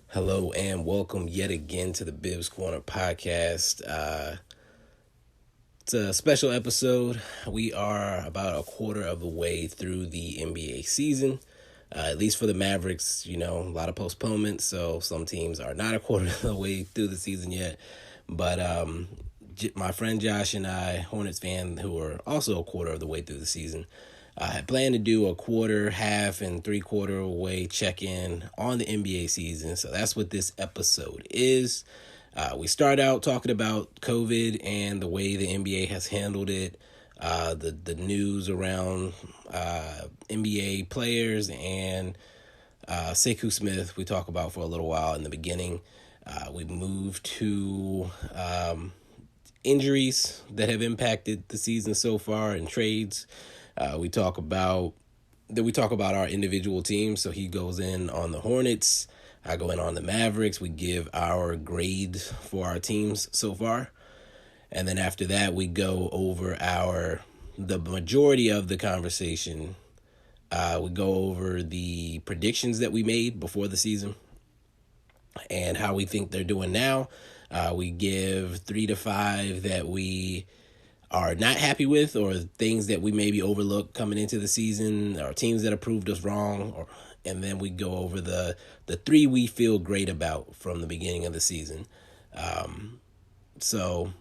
Hello and welcome yet again to the Bibs Corner podcast. It's a special episode. We are about a quarter of the way through the NBA season, at least for the Mavericks. You know, a lot of postponements, so some teams are not a quarter of the way through the season yet. But my friend Josh and I, Hornets fan, who are also a quarter of the way through the season, had planned to do a quarter, half, and three-quarter way check-in on the NBA season. So that's what this episode is. We start out talking about COVID and the way the NBA has handled it, the news around NBA players, and Sekou Smith we talk about for a little while in the beginning. We move to injuries that have impacted the season so far and trades. We talk about our individual teams. So he goes in on the Hornets. I go in on the Mavericks. We give our grade for our teams so far. And then after that, we go over the majority of the conversation. We go over the predictions that we made before the season and how we think they're doing now. We give 3 to 5 that we are not happy with, or things that we maybe overlooked coming into the season, or teams that have proved us wrong, and then we go over the 3 we feel great about from the beginning of the season. So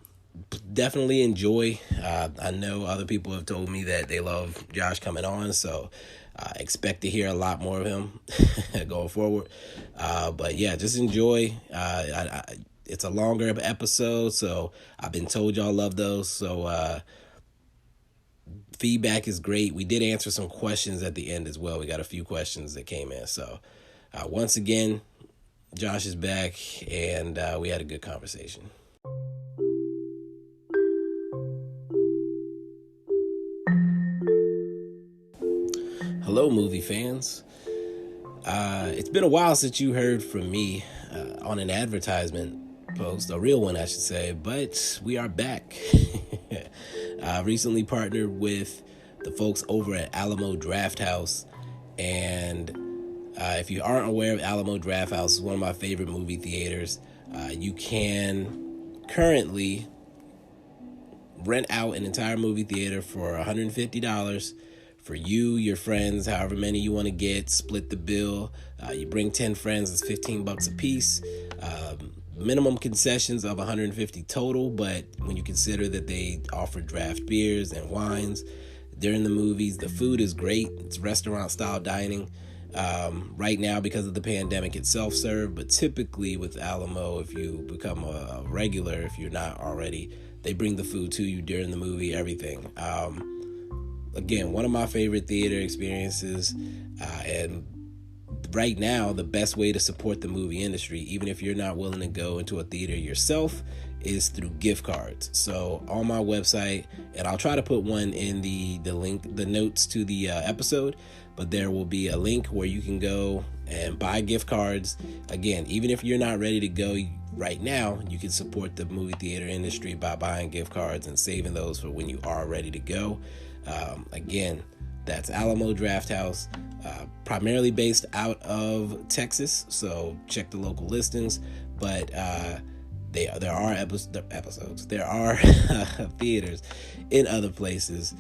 definitely enjoy. I know other people have told me that they love Josh coming on, so expect to hear a lot more of him going forward. But yeah, just enjoy. It's a longer episode, so I've been told y'all love those. So feedback is great. We did answer some questions at the end as well. We got a few questions that came in. So once again, Josh is back, and we had a good conversation. Hello, movie fans. It's been a while since you heard from me on an advertisement post, a real one, I should say, but we are back. I recently partnered with the folks over at Alamo Drafthouse, and if you aren't aware of Alamo Drafthouse, it's one of my favorite movie theaters. You can currently rent out an entire movie theater for $150 for you, your friends, however many you want to get. Split the bill. You bring 10 friends, it's $15 a piece. Minimum concessions of $150 total, but when you consider that they offer draft beers and wines during the movies, the food is great. It's restaurant style dining. Right now, because of the pandemic, it's self-serve, but typically with Alamo, if you become a regular, if you're not already, they bring the food to you during the movie, everything. Again, one of my favorite theater experiences, and right now, the best way to support the movie industry, even if you're not willing to go into a theater yourself, is through gift cards. So on my website, and I'll try to put one in the link, the notes to the episode, but there will be a link where you can go and buy gift cards. Again, even if you're not ready to go right now, you can support the movie theater industry by buying gift cards and saving those for when you are ready to go. Again, that's Alamo Drafthouse, primarily based out of Texas, so check the local listings. But there are episodes. There are theaters in other places.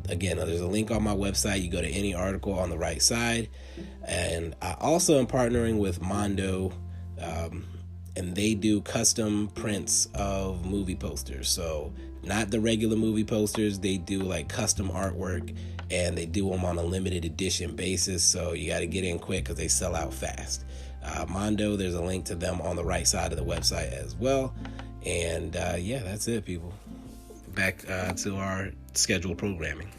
Again, there's a link on my website. You go to any article on the right side. And I also am partnering with Mondo, and they do custom prints of movie posters. So not the regular movie posters. They do like custom artwork, and they do them on a limited edition basis. So you got to get in quick because they sell out fast. Mondo, there's a link to them on the right side of the website as well. And yeah, that's it, people. Back to our scheduled programming.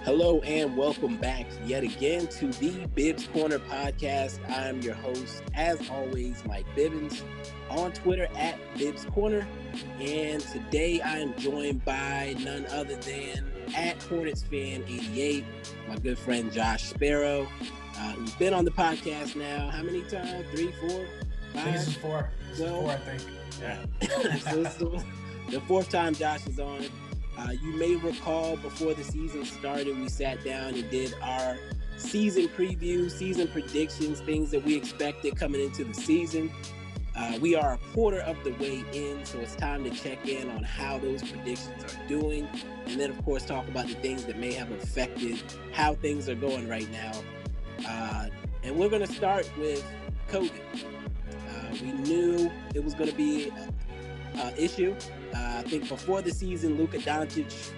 Hello and welcome back yet again to the Bibs Corner podcast. I'm your host, as always, Mike Bibbins, on Twitter at Bibs Corner. And today I am joined by none other than at Hornets Fan 88. My good friend Josh Sparrow, who's been on the podcast now. How many times? 3, 4, 5? I think this is 4. This is 4, I think. Yeah. So it's the 4th time Josh is on. You may recall before the season started, we sat down and did our season preview, season predictions, things that we expected coming into the season. We are a quarter of the way in, so it's time to check in on how those predictions are doing, and then, of course, talk about the things that may have affected how things are going right now. And we're going to start with COVID. We knew it was going to be an issue. I think before the season, Luka Doncic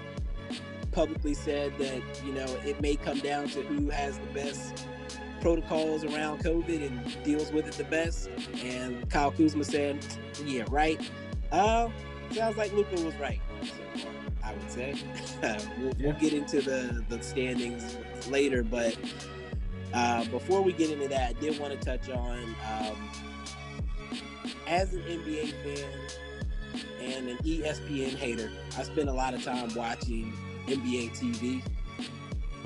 publicly said that, it may come down to who has the best protocols around COVID and deals with it the best. And Kyle Kuzma said, yeah, right. Sounds like Luka was right, so far, I would say. We'll get into the standings later, but before we get into that, I did want to touch on, as an NBA fan and an ESPN hater, I spend a lot of time watching NBA TV.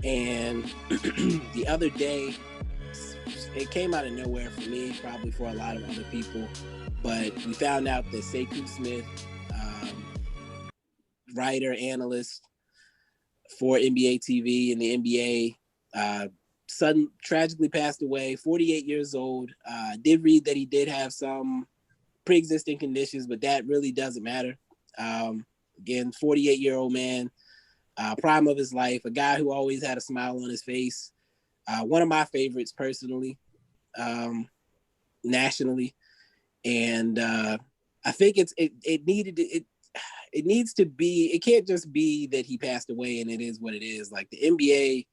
And the other day, it came out of nowhere for me, probably for a lot of other people, but we found out that Sekou Smith, writer, analyst for NBA TV and the NBA, tragically passed away, 48 years old. Did read that he did have some pre-existing conditions, but that really doesn't matter. Again, 48-year-old man, prime of his life, a guy who always had a smile on his face. One of my favorites personally, nationally. And I think it needs to be, it can't just be that he passed away and it is what it is. Like, the NBA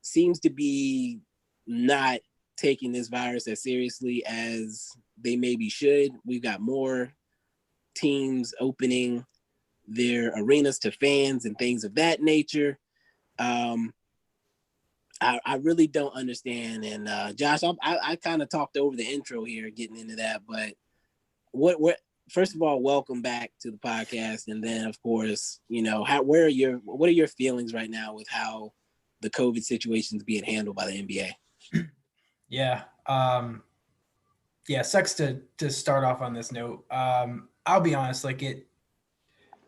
seems to be not taking this virus as seriously as they maybe should. We've got more teams opening their arenas to fans and things of that nature. I really don't understand. And Josh, I kind of talked over the intro here, getting into that. But what? First of all, welcome back to the podcast, and then, of course, what are your feelings right now with how the COVID situation is being handled by the NBA? Yeah. Sucks to start off on this note. I'll be honest, like the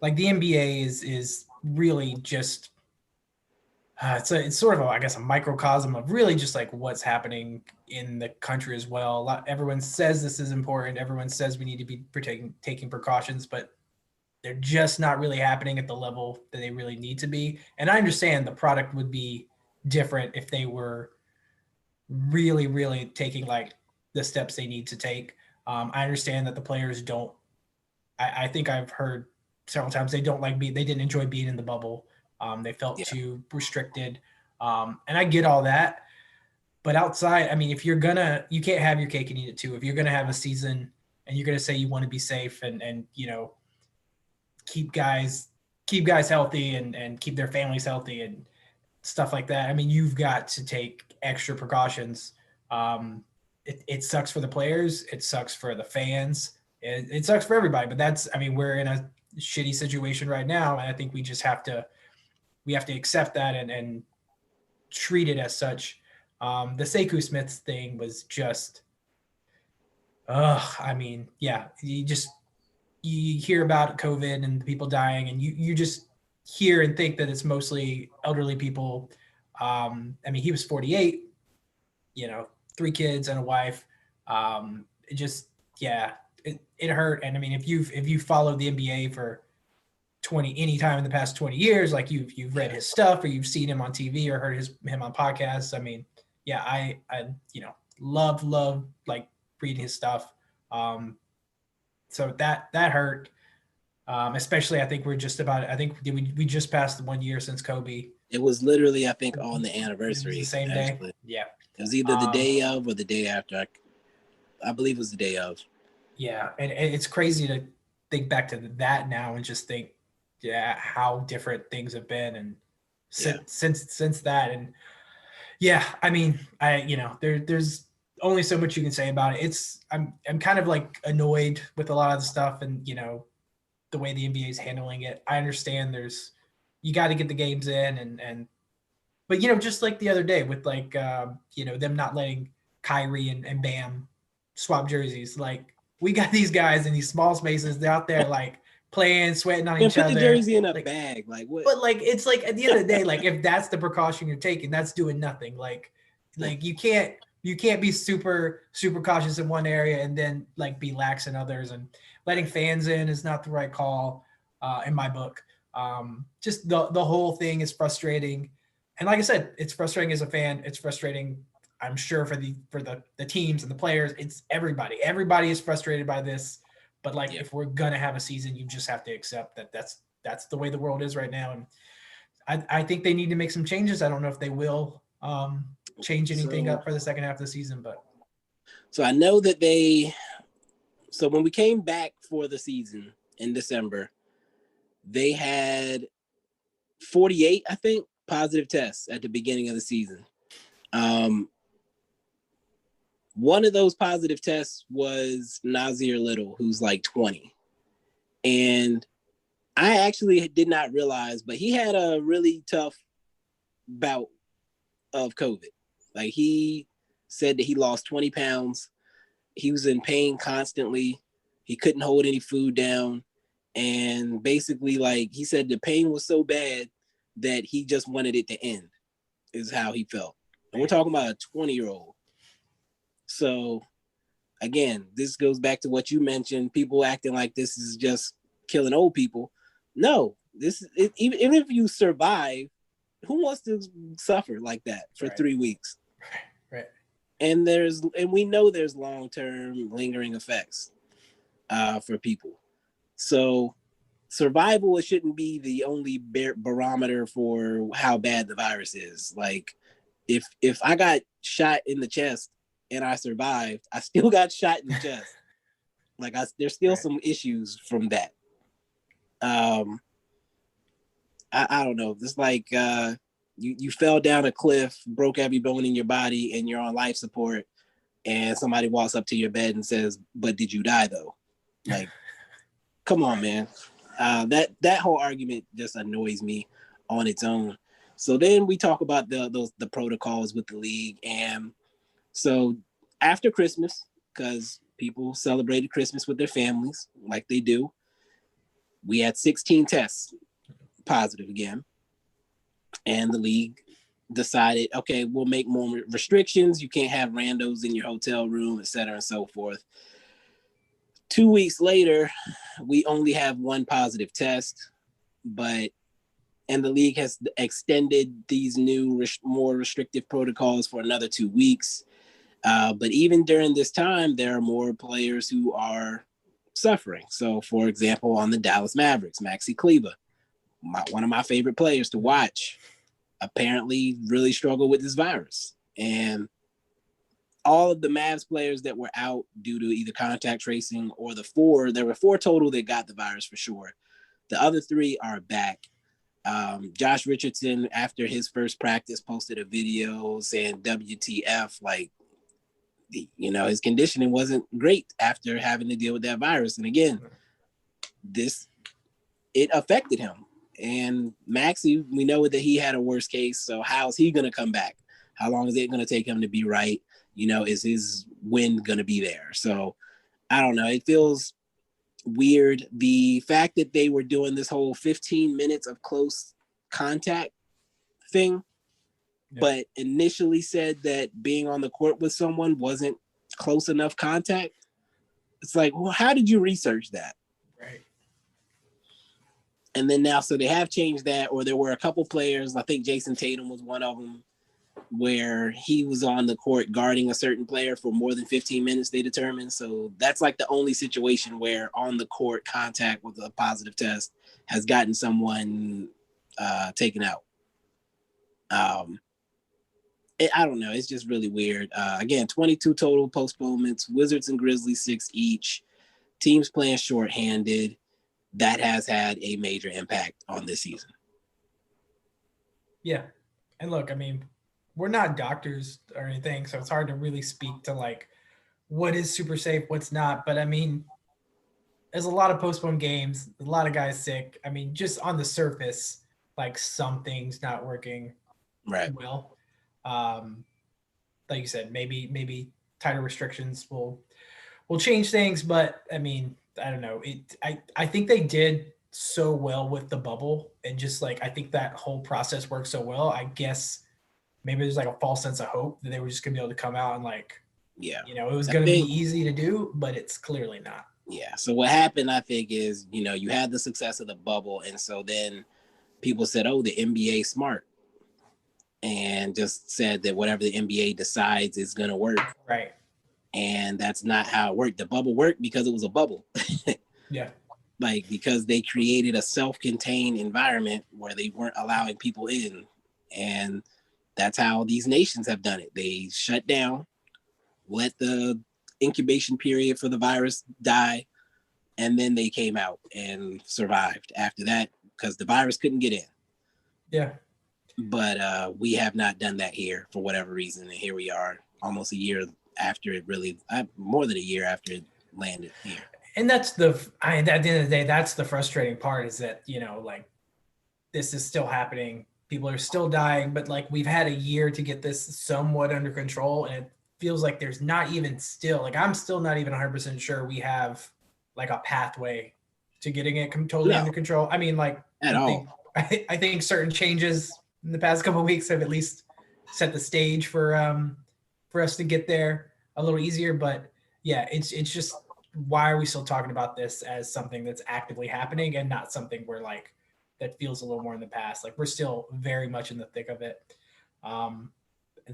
NBA is really just it's sort of a microcosm of really just like what's happening in the country as well. Everyone says this is important. Everyone says we need to be taking precautions, but they're just not really happening at the level that they really need to be. And I understand the product would be different if they were really, really taking like the steps they need to take. I understand that the players don't. I think I've heard several times they didn't enjoy being in the bubble. They felt too restricted. And I get all that. But outside, I mean, if you can't have your cake and eat it too. If you're going to have a season and you're going to say you want to be safe and keep guys healthy and keep their families healthy and stuff like that, I mean, you've got to take extra precautions. It sucks for the players. It sucks for the fans. It sucks for everybody. But we're in a shitty situation right now. And I think we just have to accept that and treat it as such. The Sekou Smith thing was just, you hear about COVID and the people dying, and you just hear and think that it's mostly elderly people. He was 48, 3 kids and a wife. It hurt. And I mean, if you've followed the NBA for any time in the past 20 years, like you've read his stuff or you've seen him on TV or heard him on podcasts. I mean, yeah, I love like reading his stuff. So that hurt. Especially I think we just passed the 1 year since Kobe. It was literally, I think, on the anniversary. It was the same actually. day. Yeah. It was either the day of or the day after. I believe it was the day of. Yeah. And it's crazy to think back to that now and just think, how different things have been. And since that. And yeah, I mean, there's only so much you can say about it. I'm kind of like annoyed with a lot of the stuff and, the way the NBA is handling it. I understand there's you got to get the games in, but just like the other day with like them not letting Kyrie and Bam swap jerseys. Like we got these guys in these small spaces. They're out there like playing, sweating on Man, each put the other. jersey in a Like, bag. Like what? but like it's like at the end of the day, like if that's the precaution you're taking, that's doing nothing. Like you can't be super cautious in one area and then like be lax in others. And letting fans in is not the right call, in my book. Just the whole thing is frustrating. And like I said, it's frustrating as a fan. It's frustrating, I'm sure, for the teams and the players. It's everybody. Everybody is frustrated by this. But like, if we're gonna have a season, you just have to accept that that's the way the world is right now. And I think they need to make some changes. I don't know if they will change anything up for the second half of the season, but so I know that so when we came back for the season in December, they had 48, I think, positive tests at the beginning of the season. One of those positive tests was Nasir Little, who's like 20. And I actually did not realize, but he had a really tough bout of COVID. Like he said that he lost 20 pounds. He was in pain constantly. He couldn't hold any food down. And basically, like he said, the pain was so bad that he just wanted it to end, is how he felt. And we're talking about a 20-year-old. So again, this goes back to what you mentioned, people acting like this is just killing old people. No, even if you survive, who wants to suffer like that for 3 weeks? Right. And we know there's long-term lingering effects for people. So survival shouldn't be the only barometer for how bad the virus is. Like if I got shot in the chest and I survived, I still got shot in the chest. Like there's still some issues from that. I don't know. It's like you fell down a cliff, broke every bone in your body, and you're on life support, and somebody walks up to your bed and says, "But did you die though?" Like, come on, man. That whole argument just annoys me on its own. So then we talk about the protocols with the league, and so after Christmas, because people celebrated Christmas with their families like they do, we had 16 tests positive again, and the league decided, okay, we'll make more restrictions. You can't have randos in your hotel room, et cetera, and so forth. 2 weeks later, we only have one positive test, and the league has extended these new, more restrictive protocols for another 2 weeks. But even during this time, there are more players who are suffering. So, for example, on the Dallas Mavericks, Maxi Kleber, one of my favorite players to watch, apparently really struggled with this virus. And all of the Mavs players that were out due to either contact tracing or there were 4 total that got the virus for sure. The other 3 are back. Josh Richardson, after his first practice, posted a video saying WTF, like, his conditioning wasn't great after having to deal with that virus. And again, it affected him. And Maxey, we know that he had a worst case. So how is he going to come back? How long is it going to take him to be right? Is his wind going to be there? So I don't know. It feels weird. The fact that they were doing this whole 15 minutes of close contact thing, but initially said that being on the court with someone wasn't close enough contact. It's like, well, how did you research that? Right. And then now, so they have changed that, or there were a couple players, I think Jason Tatum was one of them, where he was on the court guarding a certain player for more than 15 minutes, they determined. So that's like the only situation where on the court contact with a positive test has gotten someone taken out. I don't know. It's just really weird. Again, 22 total postponements, Wizards and Grizzlies 6 each, teams playing shorthanded. That has had a major impact on this season. Yeah. And look, I mean, we're not doctors or anything, so it's hard to really speak to like what is super safe, what's not. But I mean, there's a lot of postponed games, a lot of guys sick. I mean, just on the surface, like something's not working Right. well. Like you said, maybe tighter restrictions will change things, but I mean, I don't know. I think they did so well with the bubble, and just like I think that whole process worked so well. I guess maybe there's like a false sense of hope that they were just gonna be able to come out and like, Yeah. it was I gonna be think, easy to do, but it's clearly not. yeah. So what happened, I think, is, you had the success of the bubble. And so then people said, oh, the NBA smart, and just said that whatever the NBA decides is going to work. Right. And that's not how it worked. The bubble worked because it was a bubble. Yeah. Like, because they created a self-contained environment where they weren't allowing people in. And that's how these nations have done it. They shut down, let the incubation period for the virus die, and then they came out and survived after that because the virus couldn't get in. Yeah. But we have not done that here for whatever reason. And here we are almost a year after it really, more than a year after it landed here. And that's at the end of the day, that's the frustrating part, is that, like, this is still happening. People are still dying, but like we've had a year to get this somewhat under control. And it feels like there's not even still, like, I'm still not even 100% sure we have like a pathway to getting it totally under control. I mean, like, at all. I think certain changes in the past couple of weeks have at least set the stage for us to get there a little easier. But yeah, it's just, why are we still talking about this as something that's actively happening and not something where like that feels a little more in the past? Like, we're still very much in the thick of it. And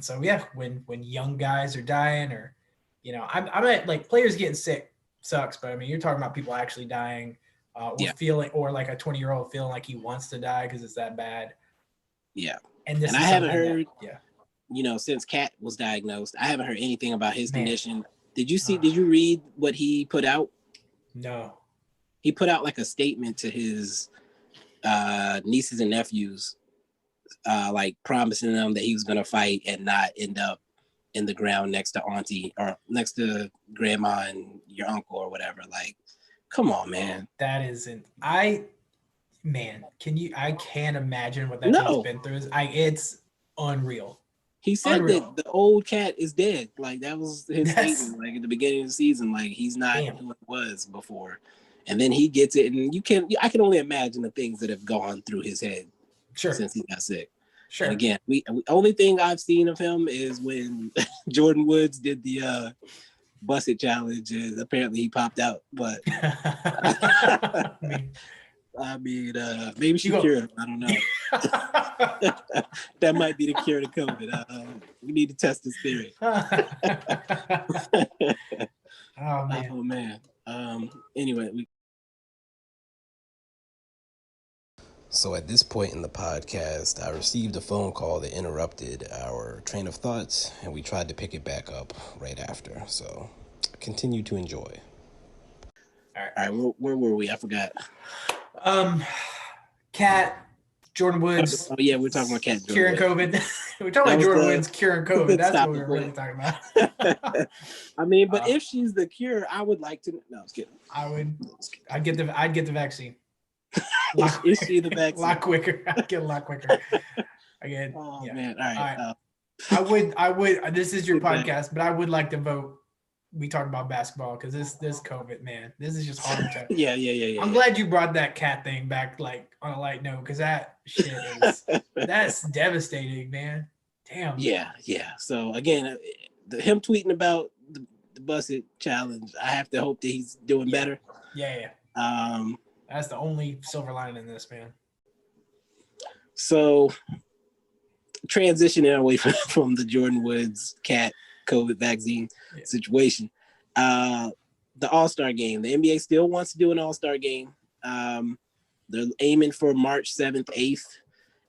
so yeah, when young guys are dying, or I'm at, like, players getting sick sucks, but I mean, you're talking about people actually dying, or feeling, or like a 20-year-old feeling like he wants to die because it's that bad. Yeah. And this and is I haven't heard that, since Cat was diagnosed, I haven't heard anything about his condition. Did you read what he put out? No. He put out like a statement to his nieces and nephews, like promising them that he was going to fight and not end up in the ground next to auntie or next to grandma and your uncle or whatever. Like, come on, man. That isn't, I can't imagine what that thing's been through. It's unreal. He said that the old Cat is dead. Like, that was his statement, like at the beginning of the season. Like, he's not who he was before. And then he gets it, and I can only imagine the things that have gone through his head since he got sick. Sure. And again, we only thing I've seen of him is when Jordan Woods did the Bust It challenge, and apparently he popped out. But I mean, maybe she cured him. I don't know. That might be the cure to COVID. We need to test this theory. Oh man. Anyway, So at this point in the podcast, I received a phone call that interrupted our train of thoughts, and we tried to pick it back up right after. So continue to enjoy. All right, where were we? I forgot. Cat, Jordan Woods. Oh yeah, we're talking about Cat curing COVID. We're talking about Jordan Woods curing COVID. That's what we're really talking about. I mean, but if she's the cure, I would like to. No, I was kidding. I'd get the vaccine. Is she the vaccine? A lot quicker. I'd get a lot quicker. Again. Oh man! All right. I would. This is your podcast, but I would like to vote. We talk about basketball because this COVID, man, this is just hard to. Yeah. I'm glad you brought that Cat thing back, like, on a light note, because that shit that's devastating, man. Damn. Yeah. So again, him tweeting about the Bust It challenge, I have to hope that he's doing better. Yeah. That's the only silver lining in this, man. So transitioning away from the Jordan Woods Cat COVID vaccine situation, the All-Star game. The NBA still wants to do an All-Star game. They're aiming for March 7th, 8th.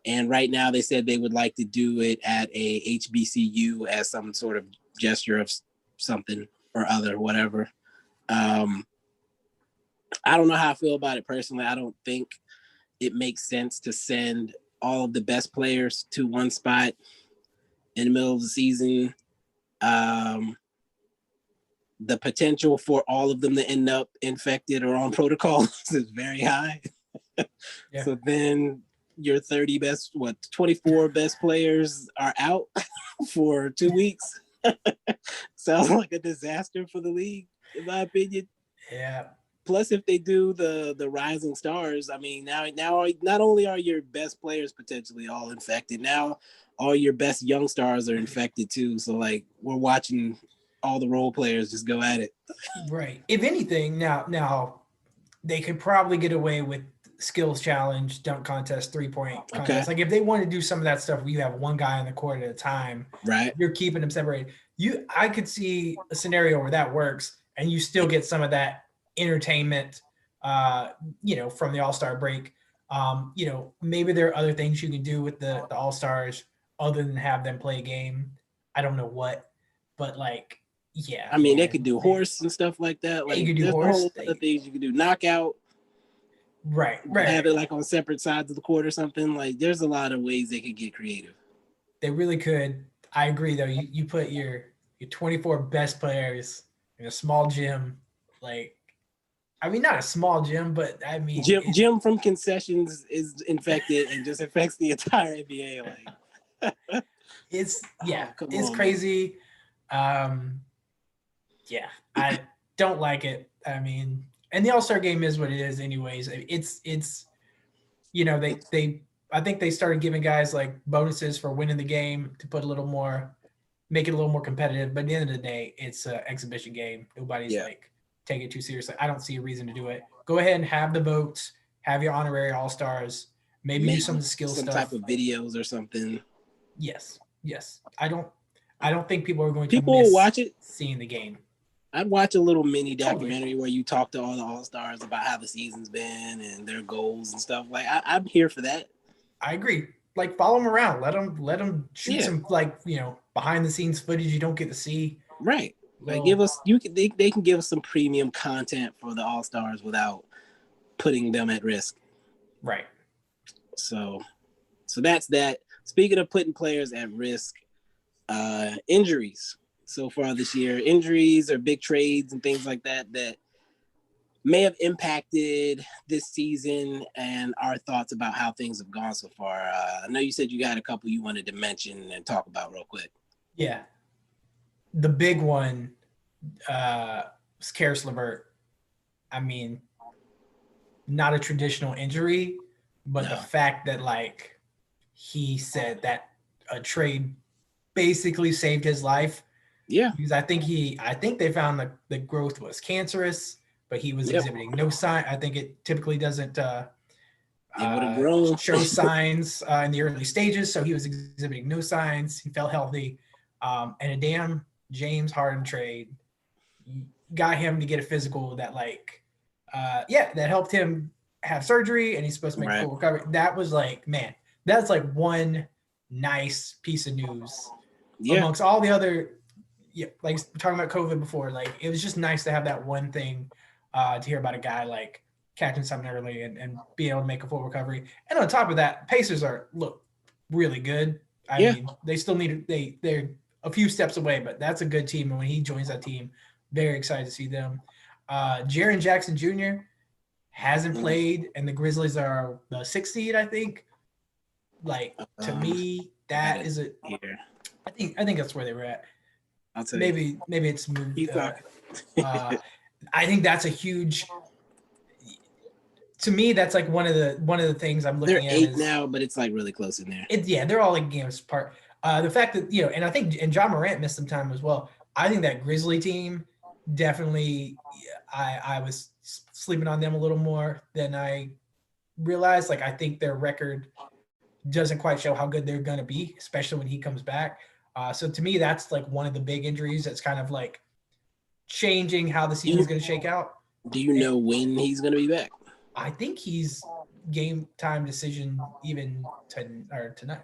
And right now they said they would like to do it at a HBCU as some sort of gesture of something or other, whatever. I don't know how I feel about it personally. I don't think it makes sense to send all of the best players to one spot in the middle of the season. The potential for all of them to end up infected or on protocols is very high. So then your 24 best players are out for 2 weeks. Sounds like a disaster for the league, in my opinion. Yeah. Plus, if they do the rising stars, I mean, now not only are your best players potentially all infected, now all your best young stars are infected too. So like we're watching all the role players just go at it. Right. If anything, now they could probably get away with skills challenge, dunk contest, 3-point contest. Okay. Like if they want to do some of that stuff where you have one guy in the court at a time, right? You're keeping them separated. I could see a scenario where that works, and you still get some of that entertainment, from the All-Star break. Maybe there are other things you can do with the All-Stars other than have them play a game. I don't know what, but like, yeah. I mean, they could do horse and stuff like that. Like, you could do there's horse. a whole other things you could do. Knockout. Right. Have it like on separate sides of the court or something. Like, there's a lot of ways they could get creative. They really could. I agree, though. You put your 24 best players in a small gym, like, I mean, not a small gym, but I mean, Jim from concessions is infected and just affects the entire NBA. Like, it's crazy. Yeah, I don't like it. I mean, and the All-Star game is what it is, anyways. It's they I think they started giving guys like bonuses for winning the game to make it a little more competitive. But at the end of the day, it's an exhibition game. Nobody's like take it too seriously. I don't see a reason to do it. Go ahead and have the votes, have your honorary All-Stars, maybe do some of the skill stuff. Some type of videos or something. Yes. I don't think people are going to will watch it seeing the game. I'd watch a little mini documentary where you talk to all the All-Stars about how the season's been and their goals and stuff. Like I'm here for that. I agree. Like follow them around. Let them shoot some behind the scenes footage you don't get to see. Right. Like they can give us some premium content for the All-Stars without putting them at risk. Right. So that's that. Speaking of putting players at risk, injuries so far this year, injuries or big trades and things like that may have impacted this season, and our thoughts about how things have gone so far. I know you said you got a couple you wanted to mention and talk about real quick. Yeah. The big one was Karis LeVert. I mean, not a traditional injury, but the fact that like he said that a trade basically saved his life. Yeah. Because I think they found that the growth was cancerous, but he was exhibiting no sign. I think it typically doesn't show signs in the early stages. So he was exhibiting no signs. He felt healthy. And a damn James Harden trade got him to get a physical that that helped him have surgery, and he's supposed to make a full recovery. That was like, man, that's like one nice piece of news amongst all the other, like talking about COVID before, like it was just nice to have that one thing to hear about a guy like catching something early and being able to make a full recovery. And on top of that, Pacers look really good. I mean, they still they're a few steps away, but that's a good team. And when he joins that team, very excited to see them. Jaren Jackson Jr. hasn't played, and the Grizzlies are the 6th seed, I think. Like, to me, that is a. I think that's where they were at. I'll tell maybe it's moved. I think that's a huge. To me, that's like one of the things I'm looking at. They're 8 now, but it's like really close in there. They're all like games apart. The fact that and I think John Morant missed some time as well. I think that Grizzly team definitely. I was sleeping on them a little more than I realized. Like I think their record doesn't quite show how good they're gonna be, especially when he comes back. So to me, that's like one of the big injuries that's kind of like changing how the season's going to shake out. Do you know when he's going to be back? I think he's game time decision even tonight.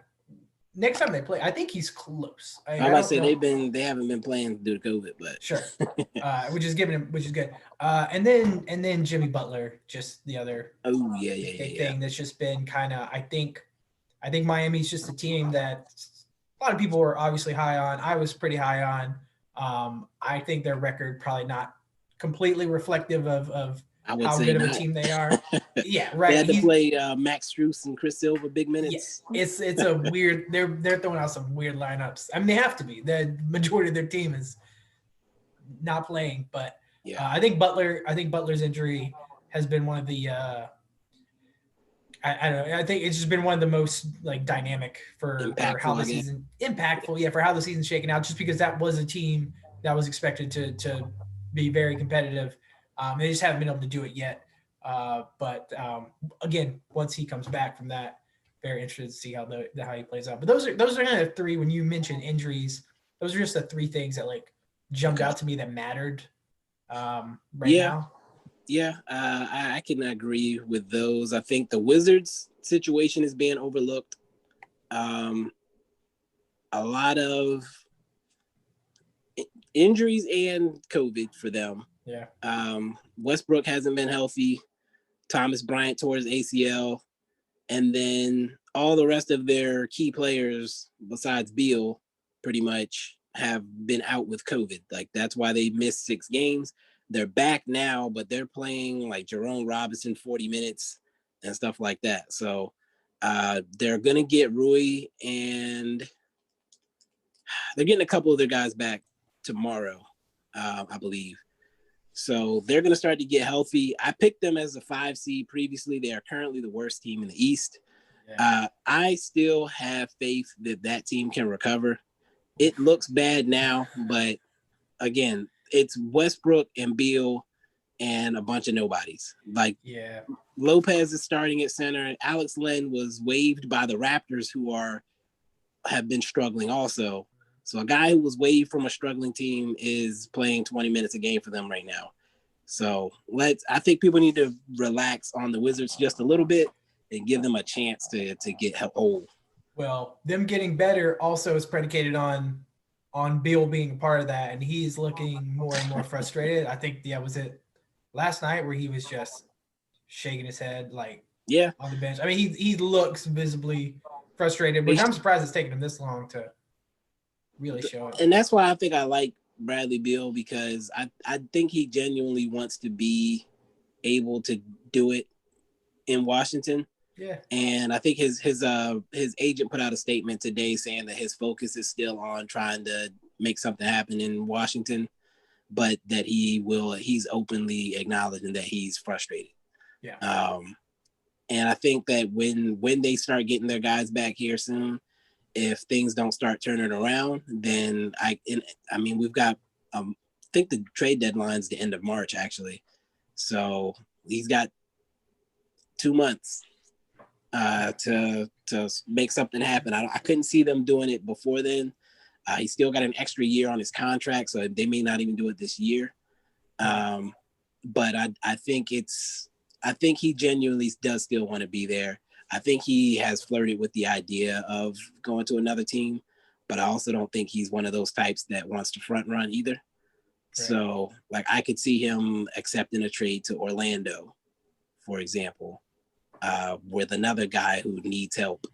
Next time they play, I think he's close. I might say they haven't been playing due to COVID, but sure, which is good. And then Jimmy Butler, just the other thing that's just been kind of. I think Miami's just a team that a lot of people were obviously high on. I was pretty high on. I think their record probably not completely reflective of I would how say good of a not. team they are. Yeah, They right. had to play Max Strus and Chris Silva big Yeah, minutes. it's a weird. They're throwing out some weird lineups. I mean, they have to be. The majority of their team is not playing, but Yeah, I think Butler. I think Butler's injury has been one of the. I don't know. I think it's just been one of the most like dynamic for how impactful, the I guess. season impactful. Yeah, for how the season's shaken out. Just because that was a team that was expected to be very competitive. They just haven't been able to do it yet. But again, once he comes back from that, very interested to see how he plays out. But those are kind of three. When you mentioned injuries, those are just the three things that like jumped Okay. out to me that mattered right Yeah, now. yeah, I can agree with those. I think the Wizards situation is being overlooked. Um, a lot of injuries and COVID for them. Yeah. Westbrook hasn't been healthy. Thomas Bryant tore his ACL. And then all the rest of their key players, besides Beal, pretty much have been out with COVID. Like that's why they missed 6 games. They're back now, but they're playing like Jerome Robinson 40 minutes and stuff like that. So they're gonna get Rui, and they're getting a couple of their guys back tomorrow, I believe. So they're going to start to get healthy. I picked them as a 5 seed previously. They are currently the worst team in the East. Yeah. I still have faith that that team can recover. It looks bad now, but again, it's Westbrook and Beal and a bunch of nobodies. Like Yeah. Lopez is starting at center. Alex Len was waived by the Raptors, who have been struggling also. So a guy who was waived from a struggling team is playing 20 minutes a game for them right now. So I think people need to relax on the Wizards just a little bit and give them a chance to get whole. Well, them getting better also is predicated on Bill being a part of that, and he's looking more and more frustrated. I think was it last night where he was just shaking his head like Yeah, on the bench. I mean, he looks visibly frustrated, which I'm surprised it's taken him this long to really show it. and that's why I think I like Bradley Beal, because I think he genuinely wants to be able to do it in Washington. Yeah. And I think his agent put out a statement today saying that his focus is still on trying to make something happen in Washington, but that he's openly acknowledging that he's frustrated. Yeah. And I think that when they start getting their guys back here soon, if things don't start turning around, then we've got I think the trade deadline's the end of March actually, so he's got 2 months to make something happen. I couldn't see them doing it before then. He's still got an extra year on his contract, so they may not even do it this year. But I think he genuinely does still want to be there. I think he has flirted with the idea of going to another team, but I also don't think he's one of those types that wants to front run either. Right. So, like, I could see him accepting a trade to Orlando, for example, with another guy who needs help,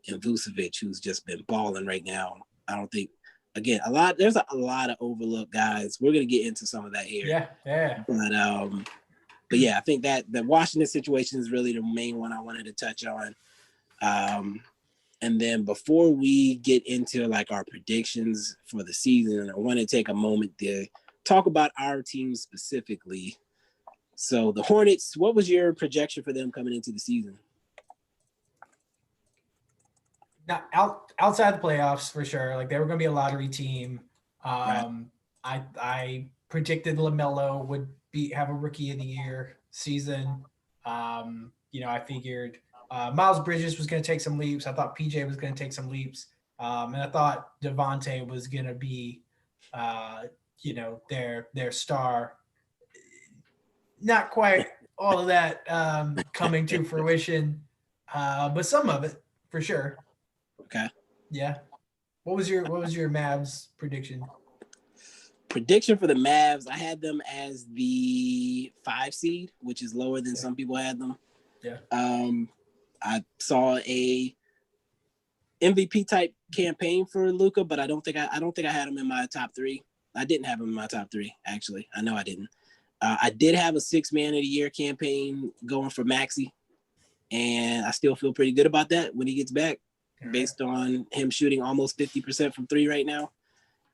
in Vucevic, who's just been balling right now. I don't think, again, there's a lot of overlooked guys. We're gonna get into some of that here. Yeah. But yeah, I think that the Washington situation is really the main one I wanted to touch on. And then before we get into like our predictions for the season, I want to take a moment to talk about our team specifically. So the Hornets, what was your projection for them coming into the season? Now, outside the playoffs for sure, like they were going to be a lottery team. Right. I predicted LaMelo would have a rookie of the year season. I figured Miles Bridges was going to take some leaps. I thought PJ was going to take some leaps. And I thought Devontae was going to be, their star. Not quite all of that coming to fruition, but some of it for sure. Okay. Yeah. What was your Mavs prediction? Prediction for the Mavs, I had them as the 5 seed, which is lower than some people had them. Yeah. I saw a MVP type campaign for Luka, but I don't think I had him in my top 3. I didn't have him in my top 3, actually. I know I didn't. I did have a 6 man of the year campaign going for Maxey, and I still feel pretty good about that when he gets back, based on him shooting almost 50% from 3 right now.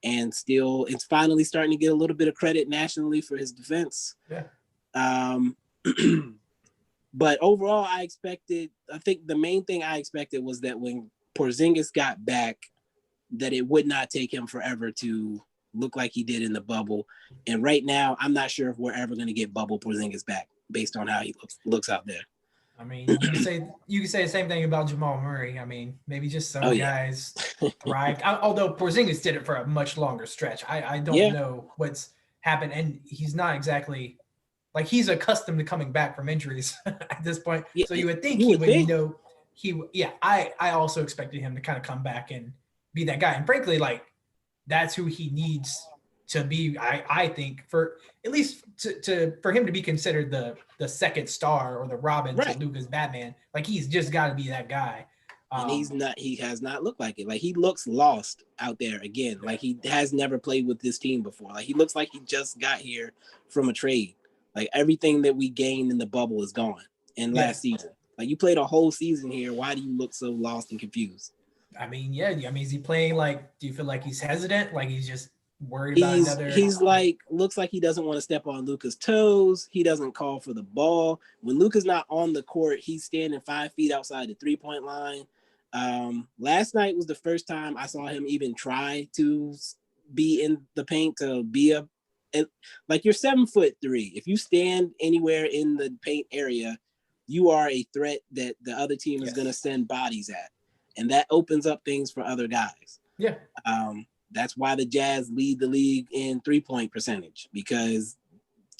And still, it's finally starting to get a little bit of credit nationally for his defense. Yeah. But overall, I think the main thing I expected was that when Porzingis got back, that it would not take him forever to look like he did in the bubble. And right now, I'm not sure if we're ever going to get bubble Porzingis back based on how he looks out there. I mean, you can say the same thing about Jamal Murray. I mean, maybe just some guys thrived. Although Porzingis did it for a much longer stretch. I don't know what's happened, and he's not exactly like he's accustomed to coming back from injuries at this point. Yeah, so you would think he would know. I also expected him to kind of come back and be that guy. And frankly, like that's who he needs to be. I think for at least for him to be considered the second star or the Robin to Luka's Batman. Like he's just got to be that guy. And he has not looked like it. Like he looks lost out there again. Like he has never played with this team before. Like he looks like he just got here from a trade. Like everything that we gained in the bubble is gone in last season. Like you played a whole season here. Why do you look so lost and confused? I mean, is he playing like, do you feel like he's hesitant? Like he's just worried about another? He's like, looks like he doesn't want to step on Luka's toes. He doesn't call for the ball. When Luka's not on the court, he's standing 5 feet outside the 3-point line. Last night was the first time I saw him even try to be in the paint, to be like you're 7'3". If you stand anywhere in the paint area, you are a threat that the other team is going to send bodies at. And that opens up things for other guys. Yeah. That's why the Jazz lead the league in 3-point percentage, because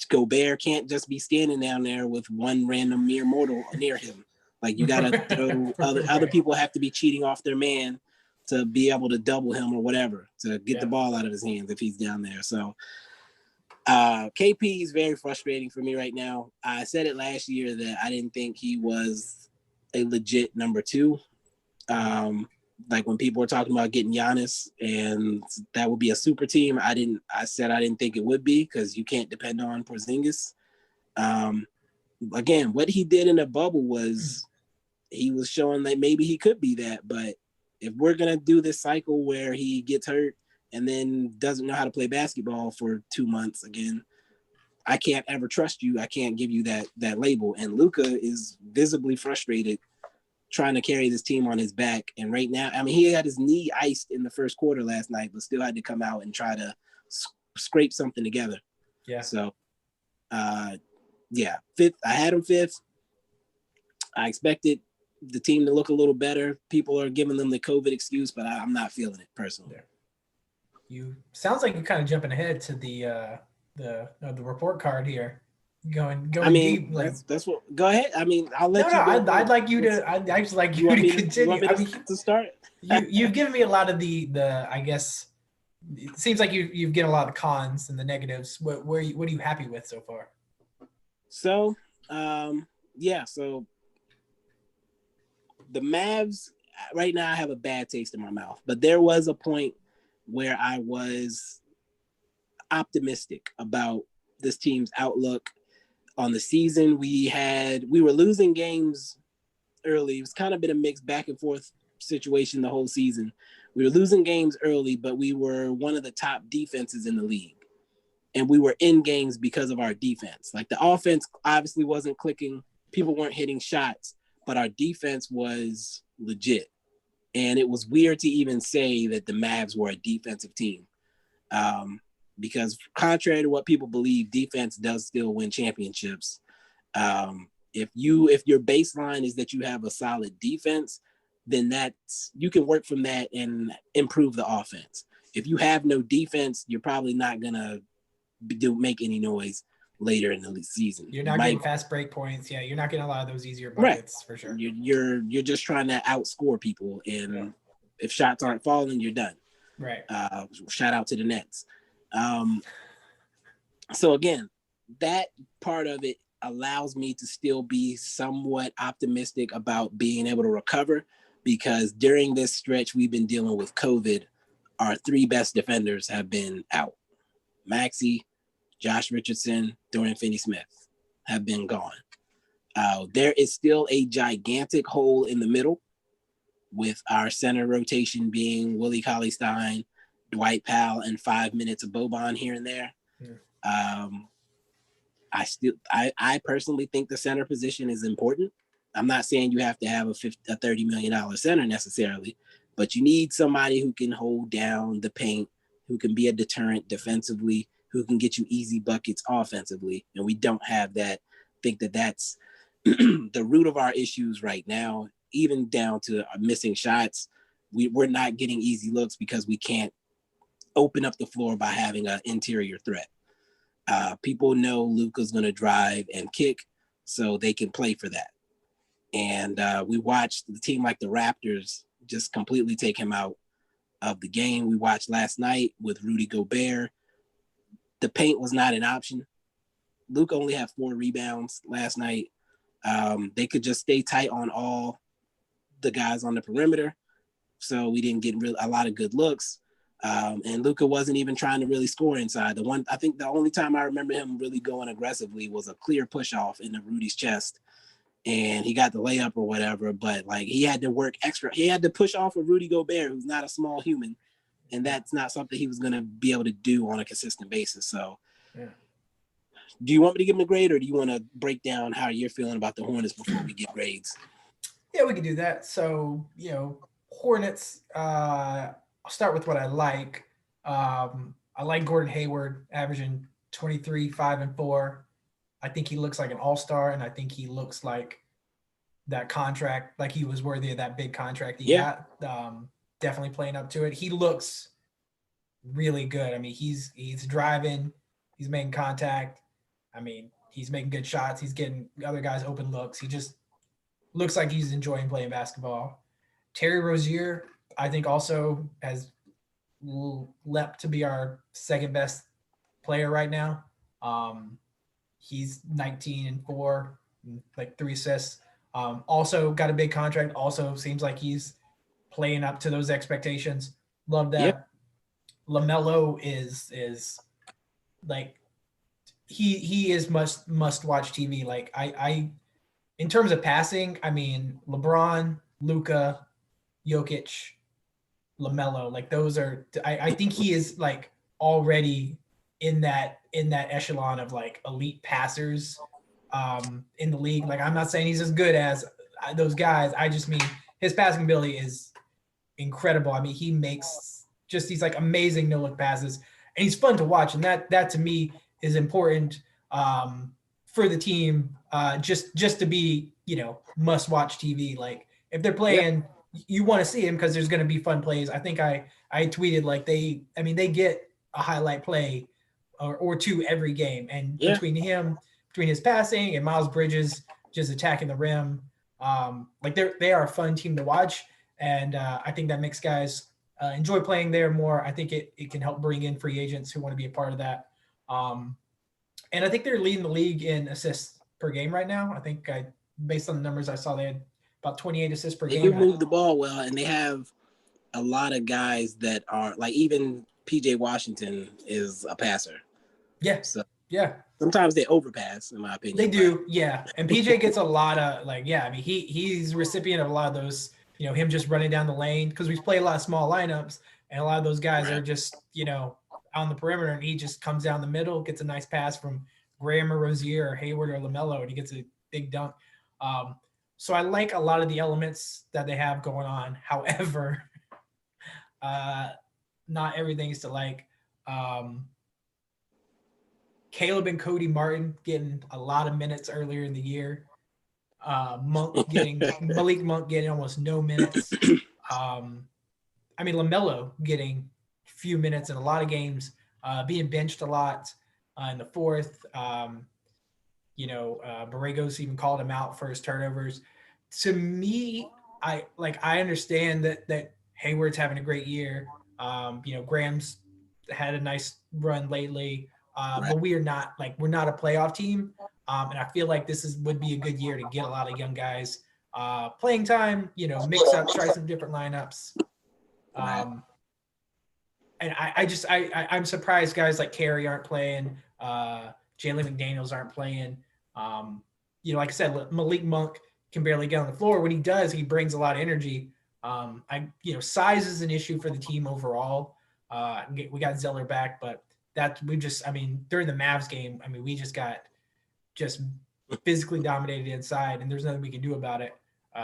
Gobert can't just be standing down there with one random mere mortal near him. Like you got to throw other people have to be cheating off their man to be able to double him or whatever, to get the ball out of his hands if he's down there. So KP is very frustrating for me right now. I said it last year that I didn't think he was a legit number 2. Like when people were talking about getting Giannis and that would be a super team, I said I didn't think it would be, because you can't depend on Porzingis. Again, what he did in the bubble was he was showing that maybe he could be that. But if we're going to do this cycle where he gets hurt and then doesn't know how to play basketball for 2 months again, I can't ever trust you. I can't give you that label. And Luka is visibly frustrated trying to carry this team on his back. And right now, I mean, he had his knee iced in the first quarter last night, but still had to come out and try to scrape something together. Yeah. So, fifth. I had him 5th. I expected the team to look a little better. People are giving them the COVID excuse, but I'm not feeling it personally. You sounds like you're kind of jumping ahead to the report card here. Going I mean, deep. Like that's what. Go ahead. I mean, I'll let you. I'd like you to. I'd actually like you to continue. To start. You've given me a lot of the. I guess it seems like you've given a lot of the cons and the negatives. What are you happy with so far? So, So the Mavs right now, I have a bad taste in my mouth, but there was a point where I was optimistic about this team's outlook on the season. We were losing games early. It was kind of been a mixed back and forth situation the whole season. We were losing games early, but we were one of the top defenses in the league. And we were in games because of our defense. Like the offense obviously wasn't clicking. People weren't hitting shots, but our defense was legit. And it was weird to even say that the Mavs were a defensive team. Because contrary to what people believe, defense does still win championships. If your baseline is that you have a solid defense, then you can work from that and improve the offense. If you have no defense, you're probably not gonna make any noise later in the season. You're not getting fast break points. Yeah, you're not getting a lot of those easier buckets for sure. You're just trying to outscore people, and if shots aren't falling, you're done. Right. Shout out to the Nets. So again, that part of it allows me to still be somewhat optimistic about being able to recover, because during this stretch we've been dealing with COVID, our 3 best defenders have been out. Maxey, Josh Richardson, Dorian Finney-Smith have been gone. There is still a gigantic hole in the middle with our center rotation being Willie Cauley-Stein, Dwight Powell, and 5 minutes of Boban here and there. Yeah. I personally think the center position is important. I'm not saying you have to have a $30 million center necessarily, but you need somebody who can hold down the paint, who can be a deterrent defensively, who can get you easy buckets offensively. And we don't have that. I think that's the root of our issues right now, even down to missing shots. We're not getting easy looks because we can't open up the floor by having an interior threat. People know Luka's going to drive and kick, so they can play for that. And we watched the team like the Raptors just completely take him out of the game. We watched last night with Rudy Gobert. The paint was not an option. Luka only had 4 rebounds last night. They could just stay tight on all the guys on the perimeter, so we didn't get a lot of good looks. And Luka wasn't even trying to really score inside. I think the only time I remember him really going aggressively was a clear push off into Rudy's chest, and he got the layup or whatever. But like, he had to work extra. He had to push off of Rudy Gobert, who's not a small human, and that's not something he was going to be able to do on a consistent basis. So, yeah. Do you want me to give him a grade, or do you want to break down how you're feeling about the Hornets before we get grades? Yeah, we can do that. So, Hornets. I'll start with what I like. I like Gordon Hayward averaging 23, 5, and 4. I think he looks like an all-star, and I think he looks like that contract, like he was worthy of that big contract he got. Definitely playing up to it. He looks really good. I mean, he's driving, he's making contact. I mean, he's making good shots. He's getting other guys open looks. He just looks like he's enjoying playing basketball. Terry Rozier, I think, also has leapt to be our second best player right now. He's 19 and 4, like 3 assists. Also got a big contract. Also seems like he's playing up to those expectations. Love that. Yep. LaMelo is like he is must watch TV. Like I in terms of passing, I mean, LeBron, Luka, Jokic, LaMelo, like those are, I think he is like already in that echelon of like elite passers in the league. Like, I'm not saying he's as good as those guys. I just mean his passing ability is incredible. I mean, he makes just these like amazing no look passes, and he's fun to watch. And that to me is important for the team, just to be, must watch TV. Like, if they're playing, you want to see him because there's going to be fun plays. I think I tweeted like they get a highlight play or 2 every game, and between his passing and Miles Bridges just attacking the rim, like they are a fun team to watch, and I think that makes guys enjoy playing there more. I think it can help bring in free agents who want to be a part of that, and I think they're leading the league in assists per game right now. I think based on the numbers I saw, they had about 28 assists per game. They do move the ball well, and they have a lot of guys that are like, even PJ Washington is a passer. Yeah. So yeah. Sometimes they overpass, in my opinion. They do, yeah. And PJ gets a lot of I mean, he's recipient of a lot of those, him just running down the lane, because we play a lot of small lineups, and a lot of those guys are just, on the perimeter, and he just comes down the middle, gets a nice pass from Graham or Rozier or Hayward or LaMelo, and he gets a big dunk. So I like a lot of the elements that they have going on. However, not everything is to like. Caleb and Cody Martin getting a lot of minutes earlier in the year. Malik Monk getting almost no minutes. I mean, LaMelo getting a few minutes in a lot of games, being benched a lot in the fourth. Borrego's even called him out for his turnovers. To me, I understand that Hayward's having a great year. Graham's had a nice run lately. But we're not a playoff team. And I feel like this would be a good year to get a lot of young guys playing time, mix up, try some different lineups. And I'm surprised guys like Carey aren't playing. Jalen McDaniels aren't playing. Like I said, Malik Monk can barely get on the floor. When he does, he brings a lot of energy. Size is an issue for the team overall. We got Zeller back, but during the Mavs game, we just got just physically dominated inside, and there's nothing we can do about it.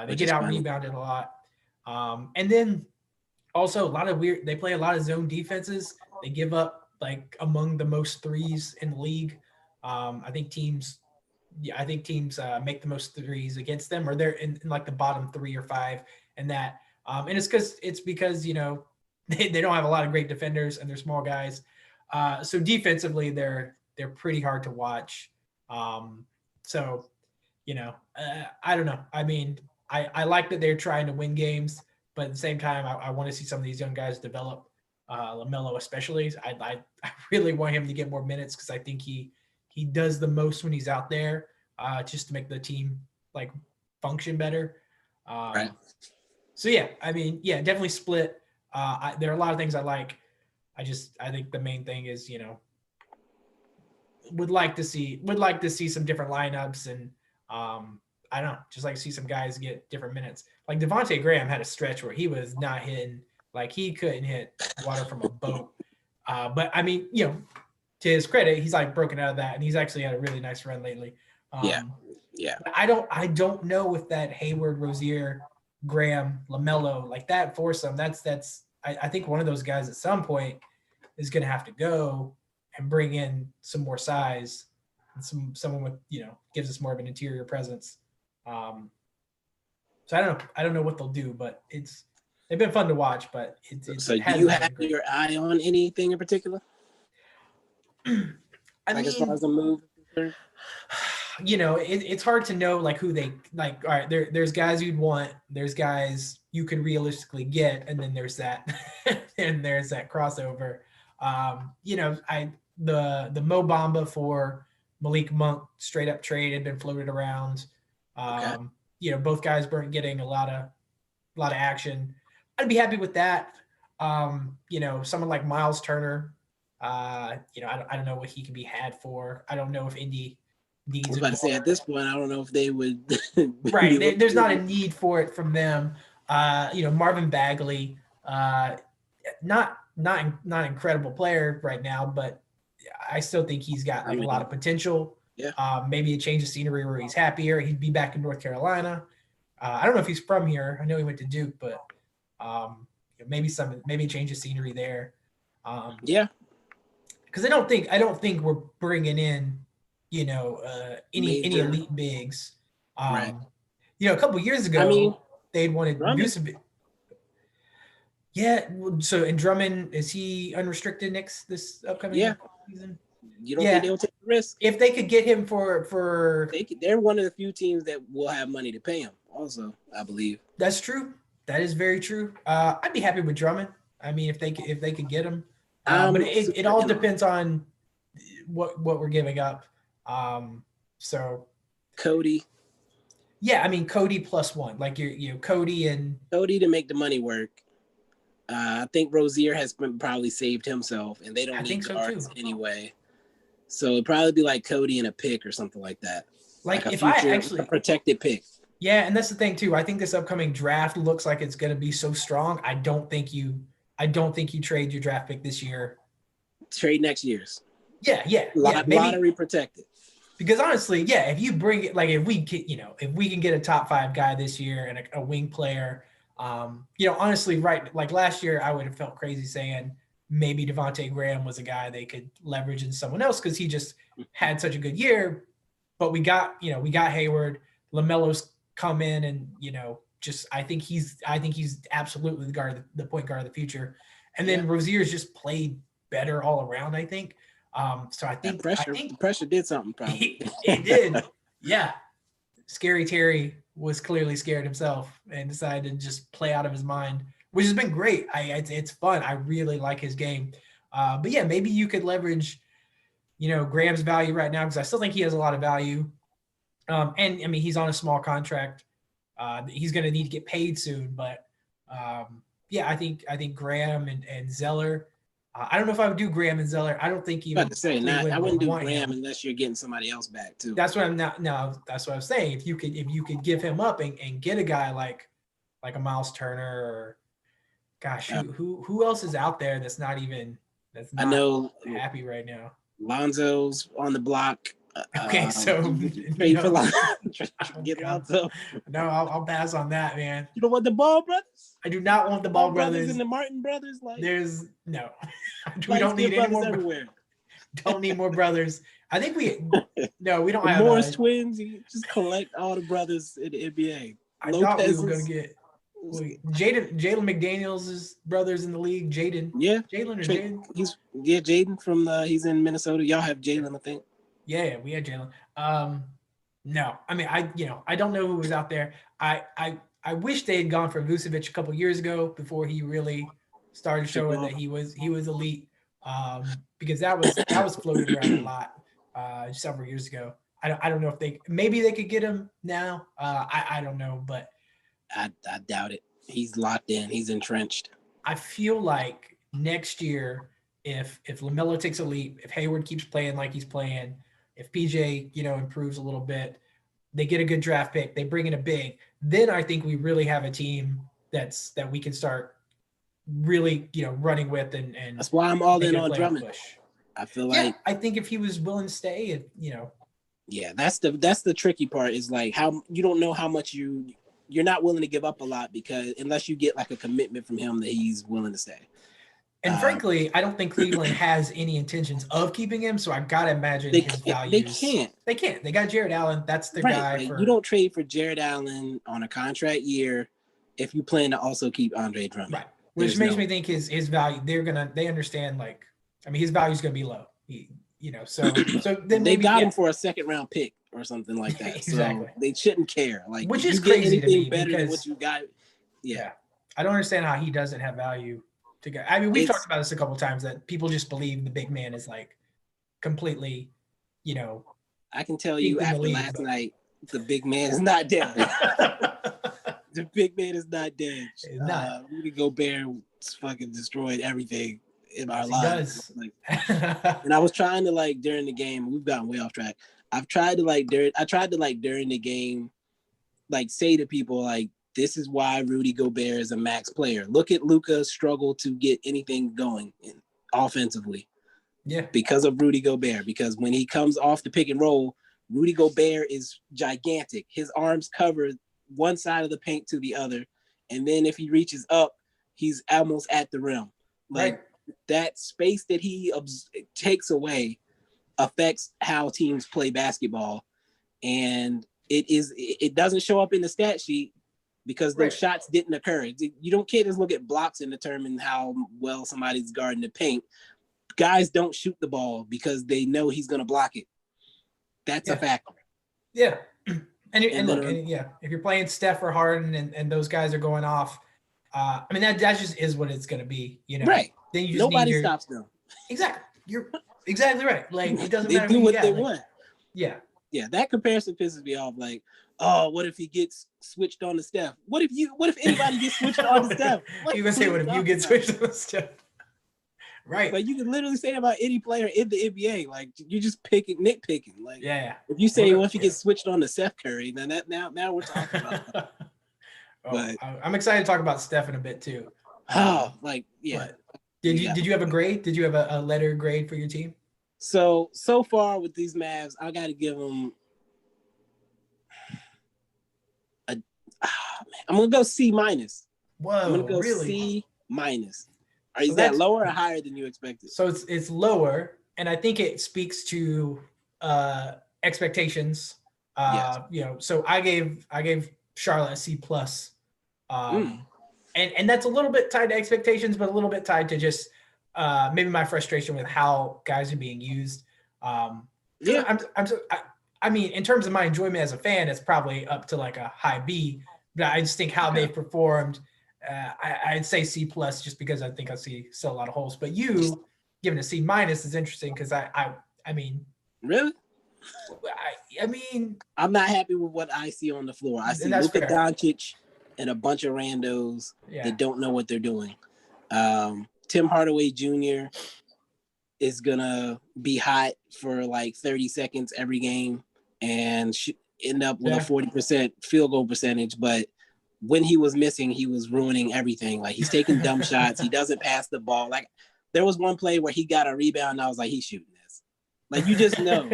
They get out rebounded a lot. And then also they play a lot of zone defenses. They give up like among the most threes in the league. I think teams make the most threes against them, or they're in like the bottom 3 or 5 and that. And it's because they don't have a lot of great defenders and they're small guys. So defensively, they're pretty hard to watch. I don't know. I like that they're trying to win games, but at the same time, I want to see some of these young guys develop. LaMelo especially. I really want him to get more minutes because I think he does the most when he's out there, just to make the team like function better. Right. So definitely split. There are a lot of things I like. I think the main thing is, would like to see some different lineups, and I don't know, just like to see some guys get different minutes. Like Devontae Graham had a stretch where he was not hitting, like he couldn't hit water from a boat. But to his credit, he's like broken out of that, and he's actually had a really nice run lately. Yeah. I don't know if that Hayward, Rozier, Graham, LaMelo, like that foursome, I think one of those guys at some point is going to have to go and bring in some more size and someone with, gives us more of an interior presence. So I don't know what they'll do, but they've been fun to watch, but so do you have your eye on anything in particular? As far as a move? It's hard to know like who they like. All right, there's guys you'd want, there's guys you can realistically get, and then there's that and there's that crossover. The Mo Bamba for Malik Monk straight up trade had been floated around. Both guys weren't getting a lot of action. I'd be happy with that. Someone like Miles Turner, I don't know what he can be had for. I don't know if Indy needs. I was about to say at this point, I don't know if they would. Right, there's not a need for it from them. Marvin Bagley, not incredible player right now, but I still think he's got a lot of potential. Yeah. Maybe a change of scenery where he's happier. He'd be back in North Carolina. I don't know if he's from here. I know he went to Duke, but maybe a change of scenery there. Because I don't think we're bringing in, any elite bigs. Right. A couple of years ago, they'd wanted to do some. Yeah. So, and Drummond, is he unrestricted this upcoming season? You don't think they'll take the risk? If they could get him for they're one of the few teams that will have money to pay him. Also, I believe that's true. That is very true. I'd be happy with Drummond. If they could get him, but it all depends on what we're giving up. So Cody. Yeah, Cody plus one, like Cody to make the money work. I think Rozier has probably saved himself, and they don't need guards anyway. So it'd probably be like Cody and a pick or something like that. Like if a protected pick. Yeah, and that's the thing too. I think this upcoming draft looks like it's going to be so strong. I don't think you trade your draft pick this year. Trade next year's. Yeah. Lottery protected. Because honestly, if you bring it, like if we can get a top 5 guy this year and a wing player, honestly, right, like last year I would have felt crazy saying maybe Devontae Graham was a guy they could leverage in someone else because he just had such a good year. But we got Hayward, LaMelo's come in, and I think he's absolutely the point guard of the future. And then Rozier's just played better all around, I think. So I think the pressure did something. Probably it did. Yeah, Scary Terry was clearly scared himself and decided to just play out of his mind, which has been great. It's fun. I really like his game. But yeah, maybe you could leverage, Graham's value right now because I still think he has a lot of value. And he's on a small contract. He's going to need to get paid soon, but I think Graham and Zeller I don't know if I would do Graham and Zeller. I don't think About even to say, Cleveland I would wouldn't do want Graham him. unless you're getting somebody else back too. That's what I'm not. No, that's what I'm saying. If you could give him up and get a guy like a Miles Turner or gosh, who else is out there that's not I know happy right now? Lonzo's on the block. Okay, so trade for get Lonzo. No, I'll pass on that, man. You don't want the Ball brothers? I do not want the Ball brothers and the Martin brothers. Like, there's no, we don't need any more everywhere. Don't need more brothers. I think we don't the have Morris twins. You just collect all the brothers in the NBA. I thought we were gonna get Jalen McDaniels' brothers in the league. Jaden. Yeah. Jalen or Jaden? Jaden from he's in Minnesota. Y'all have Jalen, I think. Yeah, we had Jalen. No, I mean I don't know who was out there. I wish they had gone for Vucevic a couple years ago before he really started showing that he was elite. Because that was floated around a lot several years ago. I don't know if maybe they could get him now. I don't know, but I doubt it. He's locked in. He's entrenched. I feel like next year, if LaMelo takes a leap, if Hayward keeps playing like he's playing, if PJ improves a little bit, they get a good draft pick, they bring in a big, then I think we really have a team that we can start really running with and that's why I'm all in on Drummond. I feel like I think if he was willing to stay, yeah, that's the tricky part is like how you don't know how much you're not willing to give up a lot because unless you get like a commitment from him that he's willing to stay. And frankly, I don't think Cleveland has any intentions of keeping him. So I gotta imagine his values. They can't. They got Jared Allen. That's the guy. Right. You don't trade for Jared Allen on a contract year if you plan to also keep Andre Drummond. Right. Which makes me think his value. They understand his value is gonna be low. So then they got him for a second round pick or something like that. Exactly. So they shouldn't care. Like, which is crazy to me better than what you got. Yeah. I don't understand how he doesn't have value to go. I mean, we've talked about this a couple of times that people just believe the big man is like completely, I can tell you after last night, the big man is not dead. The big man is not dead. Rudy Gobert fucking destroyed everything in our lives. And I was trying to during the game, we've gotten way off track. I tried to during the game, say to people this is why Rudy Gobert is a max player. Look at Luka struggle to get anything going offensively. Yeah. Because of Rudy Gobert. Because when he comes off the pick and roll, Rudy Gobert is gigantic. His arms cover one side of the paint to the other. And then if he reaches up, he's almost at the rim. That space that he takes away affects how teams play basketball. And it doesn't show up in the stat sheet because those shots didn't occur. You don't just look at blocks and determine how well somebody's guarding the paint. Guys don't shoot the ball because they know he's going to block it. That's a factor. Yeah. And look, if you're playing Steph or Harden and those guys are going off, I mean, that just is what it's going to be, Right. Then you just nobody stops them. Exactly. You're exactly right. It doesn't they matter. They do what they want. Yeah. Yeah. That comparison pisses me off. Oh, what if he gets switched on to Steph? What if anybody gets switched on to Steph? You're going to say, what if you get switched on to Steph? Right. You can literally say about any player in the NBA. You're just nitpicking. If you say, if he gets switched on to Steph Curry, then now we're talking about I'm excited to talk about Steph in a bit too. Yeah. Did you have a grade? Did you have a letter grade for your team? So far with these Mavs, I got to give them I'm gonna go C-. Whoa, I'm gonna go really? C-. Is that lower or higher than you expected? So it's lower, and I think it speaks to expectations. Yes. So I gave Charlotte a C+. And that's a little bit tied to expectations, but a little bit tied to just maybe my frustration with how guys are being used. I mean, in terms of my enjoyment as a fan, it's probably up to a high B, but I just think how they've performed, I'd say C+ just because I think I see still a lot of holes. But you giving a C- is interesting because I mean, really? I mean, I'm not happy with what I see on the floor. I see Luka Doncic and a bunch of randos that don't know what they're doing. Tim Hardaway Jr. is gonna be hot for like 30 seconds every game and end up with a 40% field goal percentage, but when he was missing, he was ruining everything. Like he's taking dumb shots. He doesn't pass the ball. Like there was one play where he got a rebound and I was like, he's shooting this. Like you just know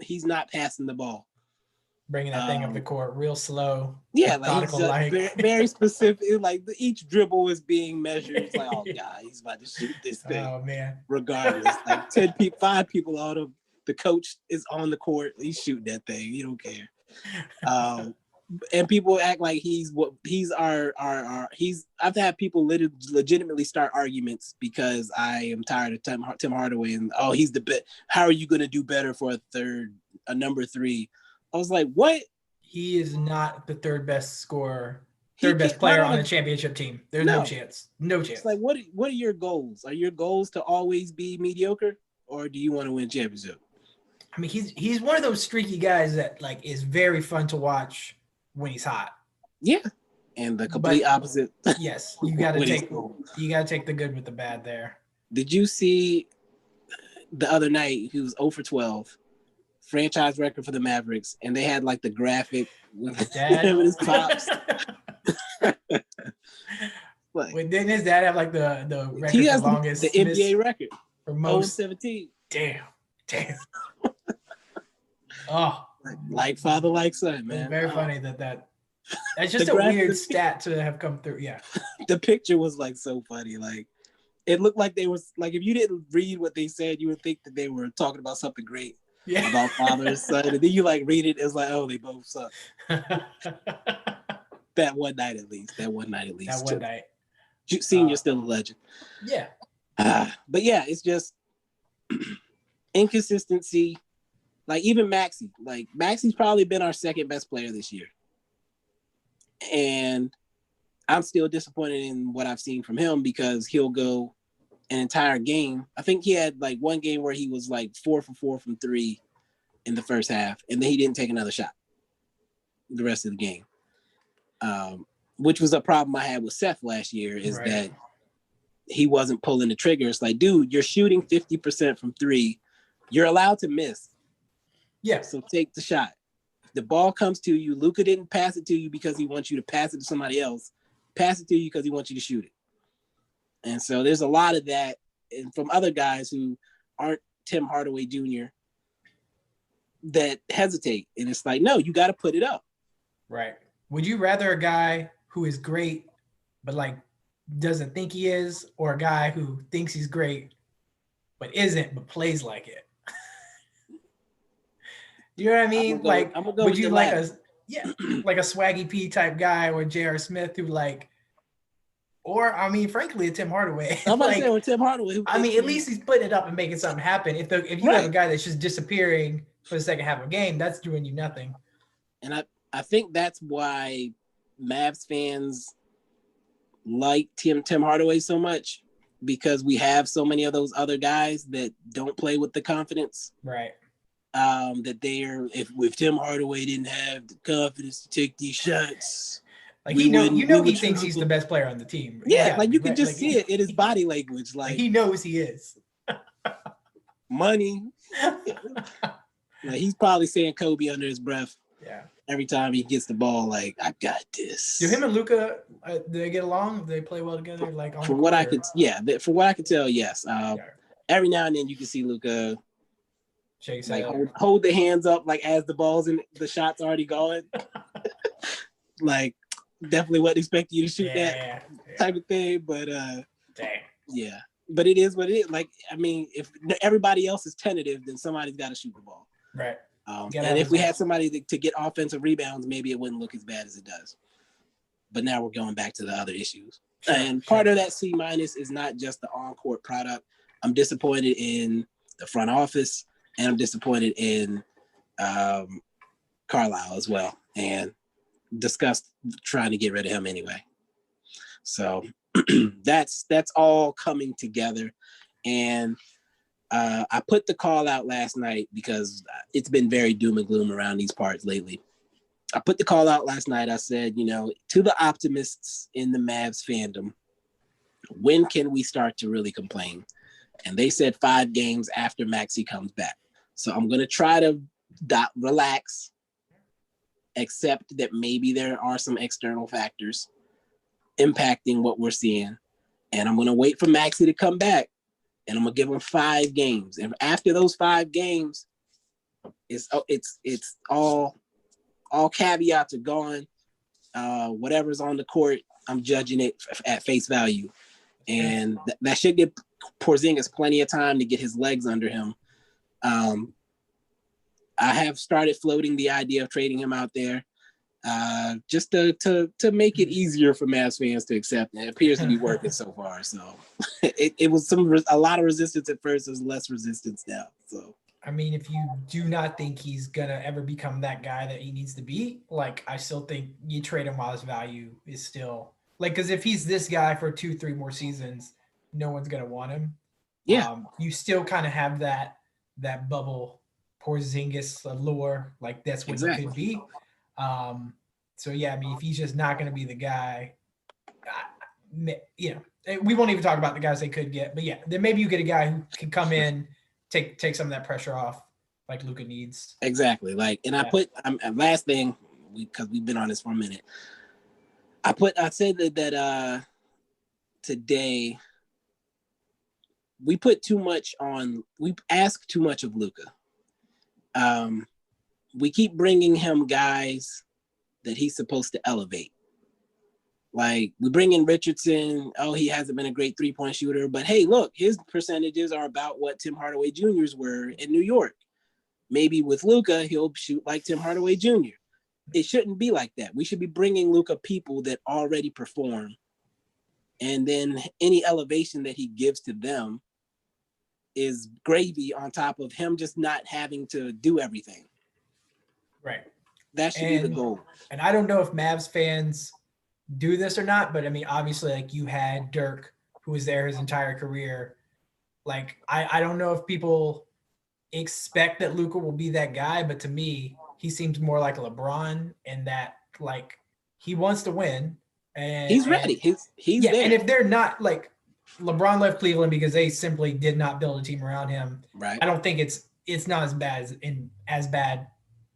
he's not passing the ball. Bringing that thing up the court real slow. Yeah, like he's very, very specific. Like each dribble is being measured. It's like, oh God, he's about to shoot this thing. Oh man. Regardless. Like 5 people out of the coach is on the court. He's shooting that thing. He don't care. And people act like I've had people legitimately start arguments because I am tired of Tim Hardaway and he's the best. How are you going to do better for a number 3? I was like, what? He is not the third best scorer, third best player on the championship team. There's no chance. No chance. It's like, what are your goals? Are your goals to always be mediocre, or do you want to win championship? I mean, he's one of those streaky guys that like is very fun to watch when he's hot. Yeah. And the complete opposite. Yes. You gotta take the good with the bad there. Did you see the other night he was 0 for 12, franchise record for the Mavericks, and they had like the graphic with him and his pops. Like, didn't his dad have like the record? He has the longest the NBA record for most 17. Damn. Oh, like father, like son, man. It's very funny that's just a weird stat to have come through. Yeah. The picture was like so funny. Like it looked like they was like, if you didn't read what they said, you would think that they were talking about something great about father and son. And then you like read it, it's like, oh, they both suck. That one night at least. That one night. Senior's still a legend. Yeah. But yeah, it's just inconsistency. Like even Maxey. Like Maxey's probably been our second best player this year. And I'm still disappointed in what I've seen from him because he'll go an entire game. I think he had like one game where he was like 4 for 4 from 3 in the first half, and then he didn't take another shot the rest of the game. Which was a problem I had with Seth last year is that he wasn't pulling the trigger. It's like, dude, you're shooting 50% from 3. You're allowed to miss. Yeah. So take the shot. If the ball comes to you, Luka didn't pass it to you because he wants you to pass it to somebody else. Pass it to you because he wants you to shoot it. And so there's a lot of that, and from other guys who aren't Tim Hardaway Jr. that hesitate. And it's like, no, you got to put it up. Right. Would you rather a guy who is great, but like doesn't think he is, or a guy who thinks he's great, but isn't, but plays like it? You know what I mean? Would you like like a Swaggy P type guy or J.R. Smith who like, or I mean, frankly, a Tim Hardaway. I'm about to say with Tim Hardaway. I mean, at least he's putting it up and making something happen. If you have a guy that's just disappearing for the second half of a game, that's doing you nothing. And I think that's why Mavs fans like Tim Hardaway so much, because we have so many of those other guys that don't play with the confidence. Right. That if Tim Hardaway didn't have the confidence to take these shots, like he thinks he's the best player on the team. Yeah, like you can just see it in his body language. Like he knows he is. Money. Like he's probably saying Kobe under his breath. Yeah. Every time he gets the ball, like I got this. Do him and Luka, do they get along? Do they play well together? Like from what I could tell, yes. Every now and then you can see Luka like hold the hands up like as the ball's in the shot's already going. Like definitely wasn't expecting you to shoot that type of thing, but yeah. But it is what it is. Like I mean, if everybody else is tentative, then somebody's got to shoot the ball. Right. And if we had somebody to get offensive rebounds, maybe it wouldn't look as bad as it does. But now we're going back to the other issues. Part of that C- is not just the on-court product. I'm disappointed in the front office, and I'm disappointed in Carlisle as well, and discussed trying to get rid of him anyway. So that's all coming together. And I put the call out last night because it's been very doom and gloom around these parts lately. I put the call out last night. I said, to the optimists in the Mavs fandom, When can we start to really complain? And they said 5 games after Maxey comes back. So I'm going to try to relax, accept that maybe there are some external factors impacting what we're seeing. And I'm going to wait for Maxey to come back, and I'm going to give him 5 games. And after those 5 games, it's all caveats are gone. Whatever's on the court, I'm judging it at face value. And that should give Porzingis plenty of time to get his legs under him. I have started floating the idea of trading him out there, just to make it easier for Mavs fans to accept. And it appears to be working so far. So it was a lot of resistance at first. There's less resistance now. So I mean, if you do not think he's gonna ever become that guy that he needs to be, like, I still think you trade him while his value is still like, because if he's this guy for 2-3 more seasons, no one's gonna want him. Yeah. You still kind of have that bubble Porzingis allure, like that's what Exactly. he could be. So yeah, I mean, if he's just not going to be the guy, we won't even talk about the guys they could get, but yeah, then maybe you get a guy who can come in, take some of that pressure off, like Luka needs. Exactly. Like, and I put last thing, because we've been on this for a minute. I said that today we ask too much of Luka. We keep bringing him guys that he's supposed to elevate. Like, we bring in Richardson. Oh, he hasn't been a great 3-point shooter, but hey, look, his percentages are about what Tim Hardaway Jr.'s were in New York. Maybe with Luka, he'll shoot like Tim Hardaway Jr. It shouldn't be like that. We should be bringing Luka people that already perform, and then any elevation that he gives to them is gravy on top of him just not having to do everything. Right. That should be the goal. And I don't know if Mavs fans do this or not, but I mean, obviously, like, you had Dirk, who was there his entire career. Like, I don't know if people expect that Luka will be that guy, but to me, he seems more like LeBron in that, like, he wants to win. And he's ready. He's there. And if they're not, like, LeBron left Cleveland because they simply did not build a team around him. Right. I don't think it's not as bad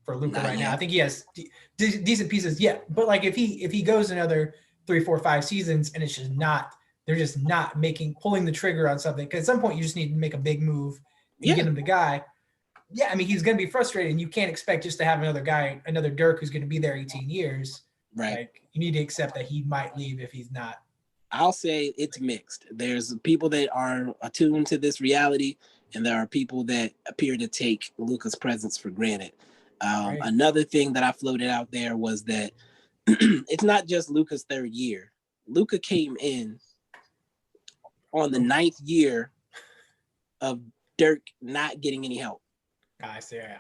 for Luka right now. I think he has decent pieces. Yeah, but like, if he goes another 3, 4, 5 seasons and it's just not, they're just not pulling the trigger on something, because at some point you just need to make a big move and get him the guy. Yeah, I mean, he's going to be frustrated, and you can't expect just to have another Dirk who's going to be there 18 years. Right. Like, you need to accept that he might leave if he's not. I'll say it's mixed. There's people that are attuned to this reality, and there are people that appear to take Luka's presence for granted. Right. Another thing that I floated out there was that it's not just Luka's 3rd year. Luka came in on the 9th year of Dirk not getting any help. I see. Yeah.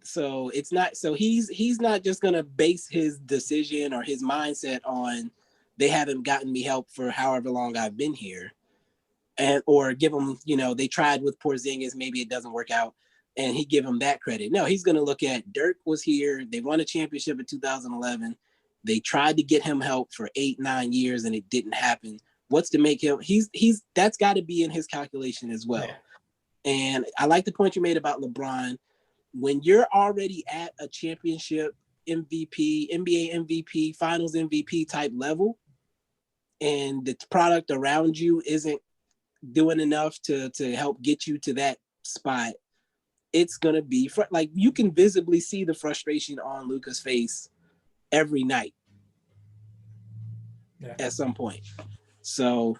So it's not. So he's not just gonna base his decision or his mindset on they haven't gotten me help for however long I've been here, or give him, they tried with Porzingis, maybe it doesn't work out, and he give him that credit. No, he's gonna look at Dirk was here. They won a championship in 2011. They tried to get him help for 8-9 years, and it didn't happen. What's to make him? He's that's got to be in his calculation as well. Yeah. And I like the point you made about LeBron. When you're already at a championship MVP, NBA MVP, Finals MVP type level, and the product around you isn't doing enough to help get you to that spot, it's going to be like, you can visibly see the frustration on Luka's face every night at some point. So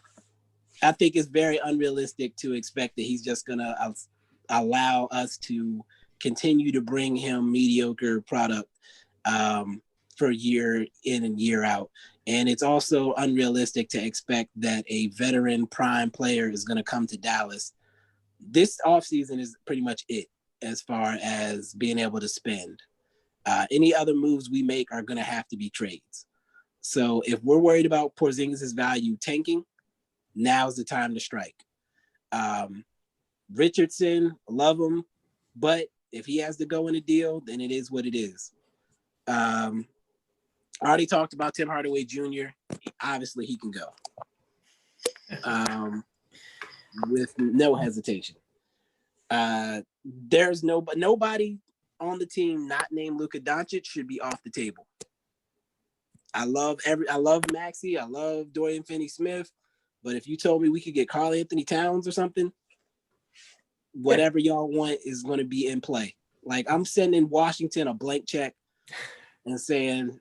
I think it's very unrealistic to expect that he's just going to allow us to continue to bring him mediocre product for year in and year out. And it's also unrealistic to expect that a veteran prime player is going to come to Dallas. This offseason is pretty much it as far as being able to spend. Any other moves we make are going to have to be trades. So if we're worried about Porzingis' value tanking, now's the time to strike. Richardson, love him, but if he has to go in a deal, then it is what it is. I already talked about Tim Hardaway Jr. Obviously, he can go. with no hesitation. There's nobody on the team not named Luka Doncic should be off the table. I love Maxey, I love Dorian Finney-Smith, but if you told me we could get Karl Anthony Towns or something, whatever y'all want is going to be in play. Like, I'm sending Washington a blank check and saying,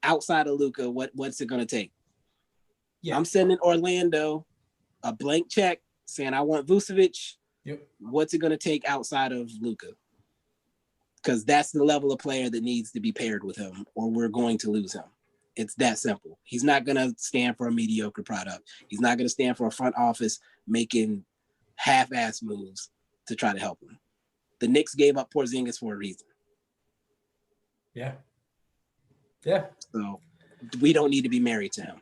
outside of Luka, what's it going to take? Yeah. I'm sending Orlando a blank check saying, I want Vucevic. Yep. What's it going to take outside of Luka? Because that's the level of player that needs to be paired with him, or we're going to lose him. It's that simple. He's not going to stand for a mediocre product. He's not going to stand for a front office making half-ass moves to try to help him. The Knicks gave up Porzingis for a reason. Yeah. So we don't need to be married to him.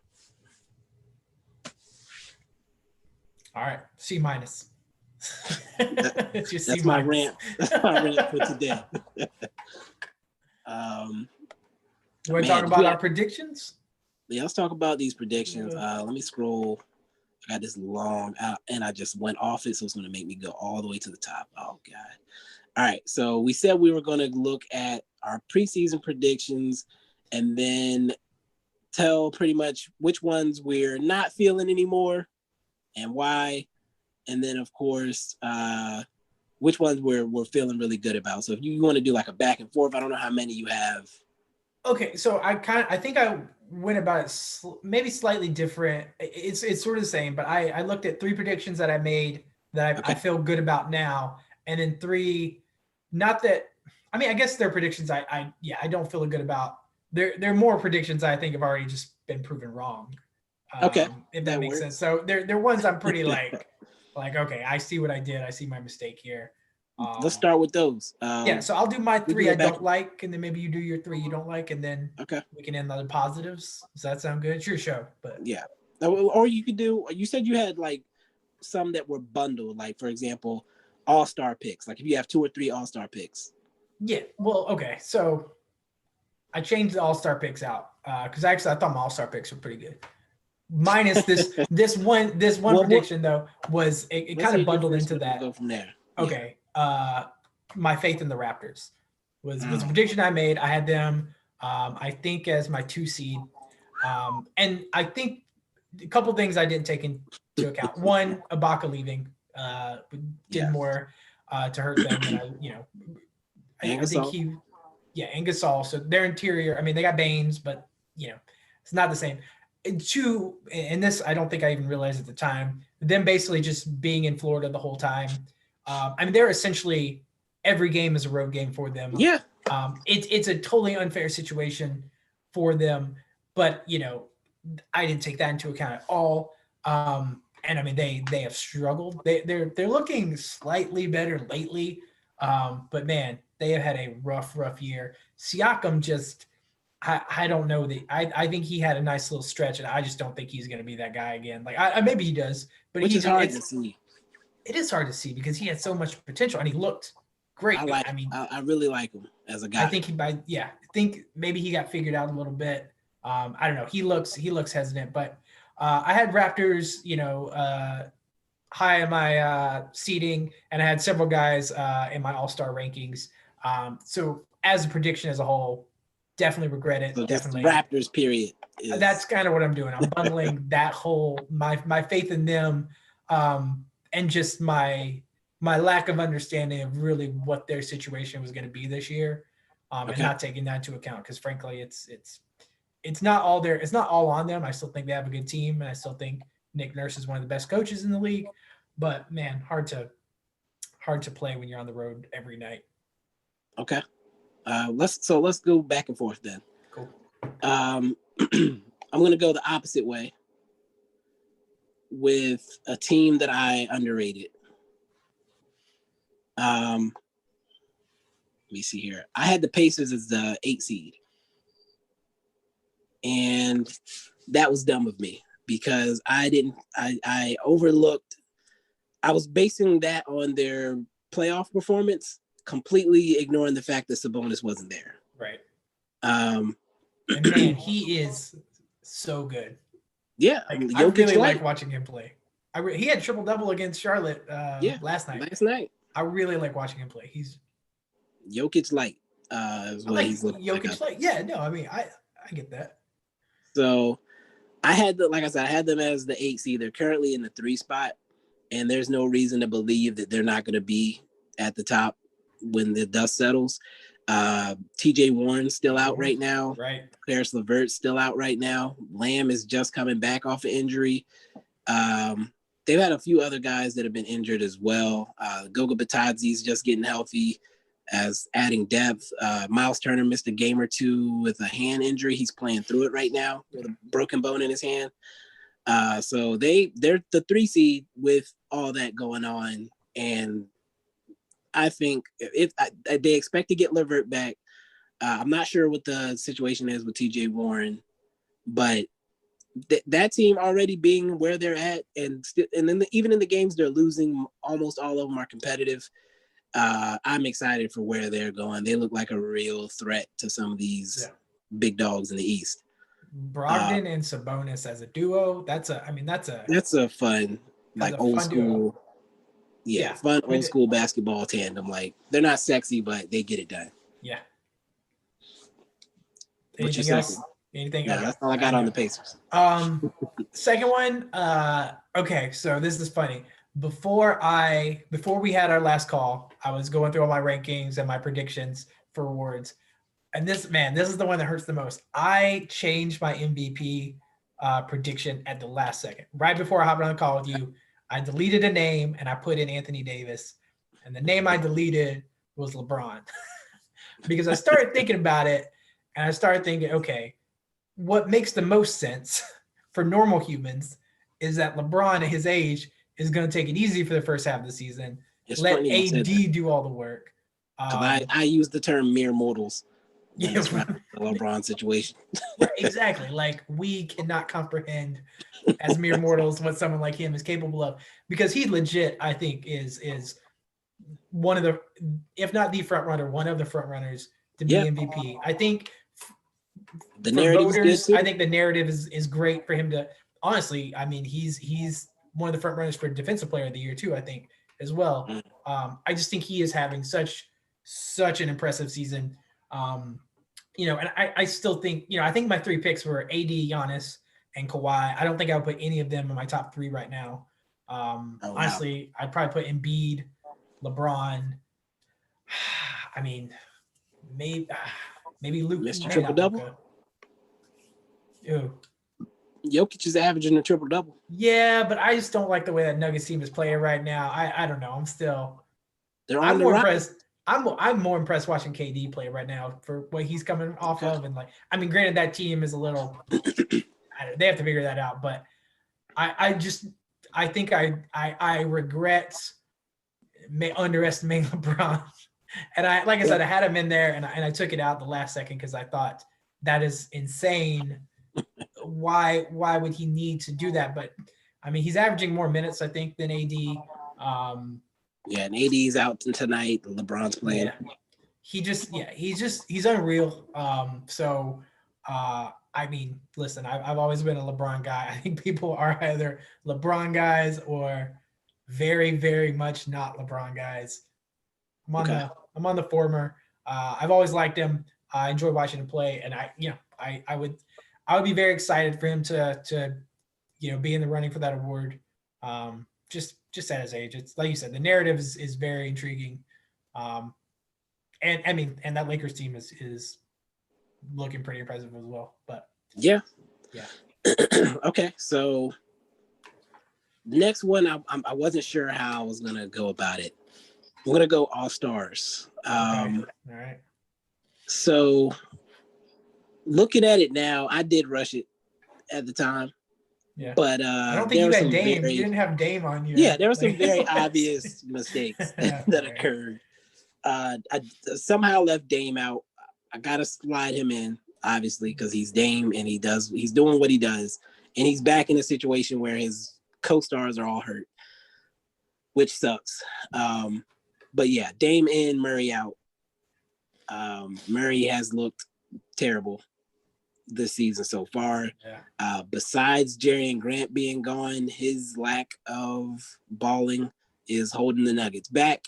All right, C-. That's my rant. That's my rant for today. You want to talk about our predictions? Yeah, let's talk about these predictions. Let me scroll. I got this long out, and I just went off it, so it's going to make me go all the way to the top. Oh, God. All right, so we said we were going to look at our preseason predictions and then tell pretty much which ones we're not feeling anymore and why. And then, of course, which ones we're feeling really good about. So if you want to do like a back and forth, I don't know how many you have. Okay, so I think I went about it maybe slightly different. It's sort of the same, but I looked at 3 predictions that I made that I feel good about now, and then 3, not that, I mean, I guess they're predictions I don't feel good about. They're more predictions I think have already just been proven wrong. Okay, if that makes sense. So they're ones I'm pretty like okay, I see what I did. I see my mistake here. Let's start with those. So I'll do my 3 I don't like, and then maybe you do your 3 you don't like, and then we can end on the positives. Does that sound good? It's your show, but yeah. Or you could do. You said you had like some that were bundled, like for example, all-star picks. Like if you have 2 or 3 all-star picks. Yeah. Well, okay. So I changed the all-star picks out because actually I thought my all-star picks were pretty good. Minus this one prediction though was it kind of bundled into that. Go from there. Okay. My faith in the Raptors was a prediction I made. I had them, I think, as my 2 seed. And I think a couple things I didn't take into account. One, Ibaka leaving did more to hurt them than I think and Gasol. So their interior, I mean, they got Baines, but it's not the same. And 2, and this I don't think I even realized at the time, them basically just being in Florida the whole time. I mean, they're essentially every game is a road game for them. Yeah. It's a totally unfair situation for them, but I didn't take that into account at all. And I mean, they have struggled. They're looking slightly better lately, but man, they have had a rough year. Siakam just, I don't know I think he had a nice little stretch, and I just don't think he's going to be that guy again. Like maybe he does, but it's hard to see. It is hard to see because he had so much potential and he looked great. I really like him as a guy. I think I think maybe he got figured out a little bit. I don't know. He looks hesitant, but I had Raptors, high in my seeding, and I had several guys in my all-star rankings. So as a prediction as a whole, definitely regret it. So definitely Raptors period. That's kind of what I'm doing. I'm bundling that whole my faith in them. And just my lack of understanding of really what their situation was going to be this year, and not taking that into account because frankly, it's not all there. It's not all on them. I still think they have a good team, and I still think Nick Nurse is one of the best coaches in the league. But man, hard to play when you're on the road every night. Okay, let's go back and forth then. Cool. I'm going to go the opposite way with a team that I underrated. Let me see here. I had the Pacers as the 8 seed. And that was dumb of me because I overlooked. I was basing that on their playoff performance, completely ignoring the fact that Sabonis wasn't there. Right. And man, he is so good. Yeah, Like I Jokic really light. like watching him play. He had triple double against Charlotte Yeah, last night. last night. I really like watching him play. Jokic light is I what like he's looking like Jokic. out there. Like, yeah, no, I mean, I get that. So like I said, I had them as the 8 seed. They're currently in the 3 spot, and there's no reason to believe that they're not going to be at the top when the dust settles. TJ Warren's still out right now. Right. Karis LeVert's still out right now. Lamb is just coming back off an injury. They've had a few other guys that have been injured as well. Goga Batadze's just getting healthy as adding depth. Miles Turner missed a game or two with a hand injury. He's playing through it right now with a broken bone in his hand. So they're the 3 seed with all that going on. And I think if they expect to get LeVert back, I'm not sure what the situation is with TJ Warren, but that team already being where they're at, and then even in the games they're losing, almost all of them are competitive. I'm excited for where they're going. They look like a real threat to some of these big dogs in the East. Brogdon and Sabonis as a duo. That's a fun, like old school. Duo. Yeah, fun old school basketball tandem. Like they're not sexy, but they get it done. Yeah. Anything else? Anything? No, that's all I got on the Pacers. Second one. Okay, so this is funny. Before we had our last call, I was going through all my rankings and my predictions for awards. And this is the one that hurts the most. I changed my MVP prediction at the last second. Right before I hopped on the call with you, I deleted a name and I put in Anthony Davis. And the name I deleted was LeBron. Because I started thinking about it and I started thinking, okay, what makes the most sense for normal humans is that LeBron at his age is going to take it easy for the first half of the season. Let AD do all the work. I use the term mere mortals. Yeah, the LeBron situation. Exactly. Like we cannot comprehend as mere mortals what someone like him is capable of, because he legit, I think, is one of the, if not the front runner, one of the front runners to be MVP. I think the narrative voters, I think the narrative is great for him to, honestly, I mean, he's one of the front runners for defensive player of the year too, I think, as well. I just think he is having such an impressive season. And I still think, I think my 3 picks were AD, Giannis, and Kawhi. I don't think I would put any of them in my top 3 right now. Honestly, I'd probably put Embiid, LeBron. I mean, maybe Luke. Mr. Triple Double. Jokic is averaging a triple double. Yeah, but I just don't like the way that Nuggets team is playing right now. I don't know. I'm still. I'm more impressed. I'm more impressed watching KD play right now for what he's coming off of, and granted that team is a little. They have to figure that out, but I think I regret underestimating LeBron, and I said, I had him in there, and I took it out the last second because I thought that is insane. Why would he need to do that? But I mean, he's averaging more minutes, I think, than AD. And AD's out tonight. LeBron's playing. He's unreal. I mean, listen, I've always been a LeBron guy. I think people are either LeBron guys or very, very much not LeBron guys. I'm on the former. I've always liked him. I enjoy watching him play, and I would be very excited for him to be in the running for that award. Just at his age, it's like you said, the narrative is very intriguing. And I mean, and that Lakers team is looking pretty impressive as well. But yeah. Okay, so the next one, I wasn't sure how I was gonna go about it. I'm gonna go All Stars. All right. So looking at it now, I did rush it at the time. Yeah. But I don't think you had Dame. You didn't have Dame on you. Yeah, there were some very obvious mistakes that occurred. I somehow left Dame out. I gotta slide him in, obviously, because he's Dame and he's doing what he does, and he's back in a situation where his co-stars are all hurt, which sucks. But yeah, Dame in, Murray out. Murray has looked terrible. this season so far. Yeah. Besides Jerry Grant being gone, his lack of balling is holding the Nuggets back.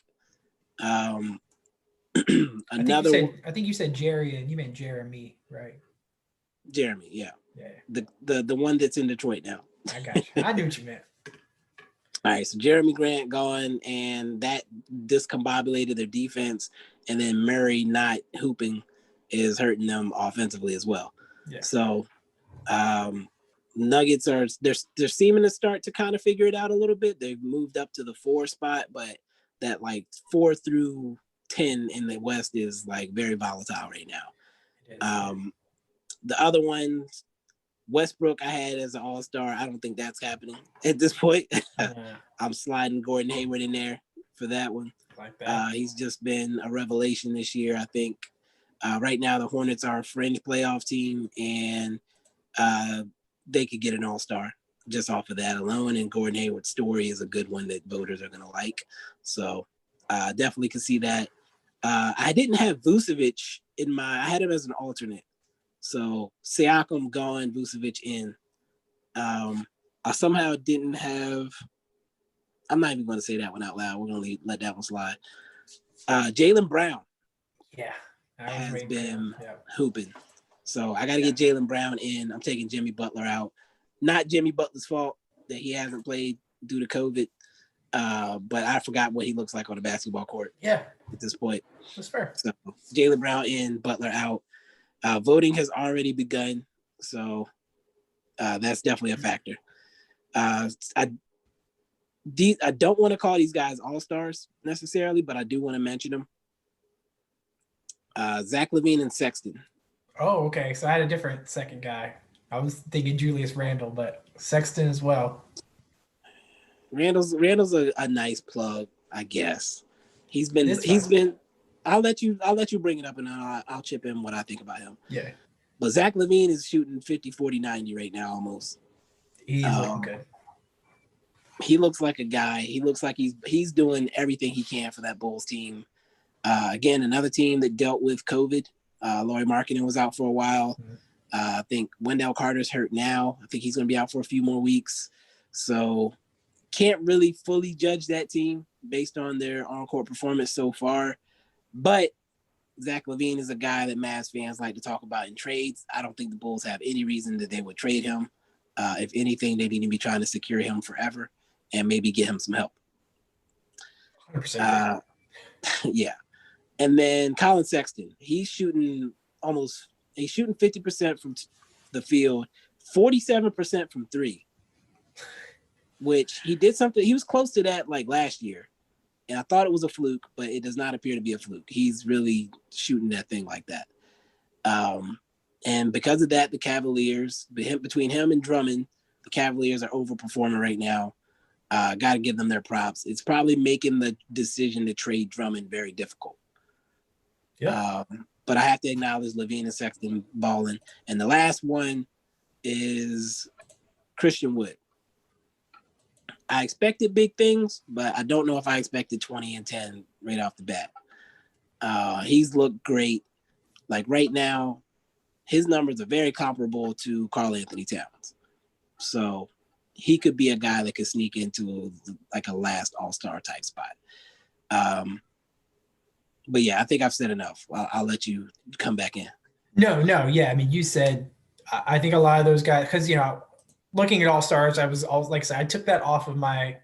Another I think you said Jerry and you meant Jeremy, right? Jeremy, yeah. Yeah. The one that's in Detroit now. I got you. I knew what you meant. All right, so Jeremy Grant gone, and that discombobulated their defense, and then Murray not hooping is hurting them offensively as well. Yeah. So Nuggets are they're seeming to start to kind of figure it out a little bit. They've moved up to the 4 spot, but that like 4 through 10 in the West is like very volatile right now. The other ones, Westbrook, I had as an all-star. I don't think that's happening at this point. I'm sliding Gordon Hayward in there for that one. Like that. He's just been a revelation this year, I think. Right now, the Hornets are a fringe playoff team, and they could get an all-star just off of that alone. And Gordon Hayward's story is a good one that voters are going to like. So definitely can see that. I didn't have Vucevic I had him as an alternate. So Siakam gone, Vucevic in. I somehow didn't have. I'm not even going to say that one out loud. We're going to let that one slide. Jaylen Brown. Yeah, has been hooping. So I got to get Jaylen Brown in. I'm taking Jimmy Butler out. Not Jimmy Butler's fault that he hasn't played due to COVID. But I forgot what he looks like on a basketball court. Yeah, at this point. That's fair. So Jaylen Brown in, Butler out. Voting has already begun, so that's definitely a factor. I don't want to call these guys all-stars necessarily, but I do want to mention them. Zach LaVine and Sexton. Oh, okay. So I had a different second guy. I was thinking Julius Randle, but Sexton as well. Randall's a nice plug, I guess. He's been. I'll let you bring it up, and I'll chip in what I think about him. Yeah. But Zach LaVine is shooting 50, 40, 90 right now almost. He's looking good. He looks like a guy. He looks like he's doing everything he can for that Bulls team. Again, another team that dealt with COVID. Lauri Markkanen was out for a while. Mm-hmm. I think Wendell Carter's hurt now. I think he's going to be out for a few more weeks. So can't really fully judge that team based on their on-court performance so far. But Zach LaVine is a guy that Mavs fans like to talk about in trades. I don't think the Bulls have any reason that they would trade him. If anything, they need to be trying to secure him forever and maybe get him some help. 100%. Yeah. And then Colin Sexton, he's shooting 50% from the field, 47% from three, which he did something. He was close to that like last year. And I thought it was a fluke, but it does not appear to be a fluke. He's really shooting that thing like that. And because of that, the Cavaliers, between him and Drummond, the Cavaliers are overperforming right now. Got to give them their props. It's probably making the decision to trade Drummond very difficult. Yeah. But I have to acknowledge LaVine and Sexton balling. And the last one is Christian Wood. I expected big things, but I don't know if I expected 20 and 10 right off the bat. He's looked great. Like right now, his numbers are very comparable to Karl Anthony Towns. So he could be a guy that could sneak into like a last all-star type spot. But yeah, I think I've said enough. I'll let you come back in. No. Yeah. I mean, you said, I think a lot of those guys, because, looking at all-stars, I was like I said, I took that off of my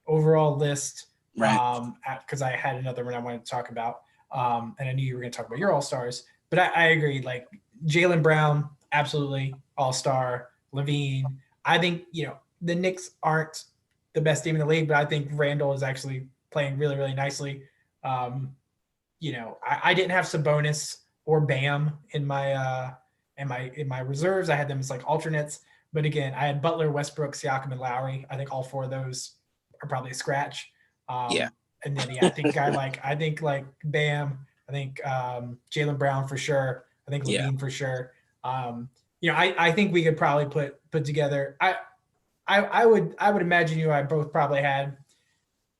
overall list. Right. Because I had another one I wanted to talk about. And I knew you were going to talk about your all-stars. But I agree. Like Jaylen Brown, absolutely all-star. LaVine. I think, the Knicks aren't the best team in the league, but I think Randall is actually playing really, really nicely. I didn't have Sabonis or Bam in my reserves. I had them as like alternates. But again, I had Butler, Westbrook, Siakam, and Lowry. I think all four of those are probably a scratch. Yeah. And then I think like Bam. I think Jaylen Brown for sure. I think LaVine for sure. I think we could probably put together. I would imagine you and I both probably had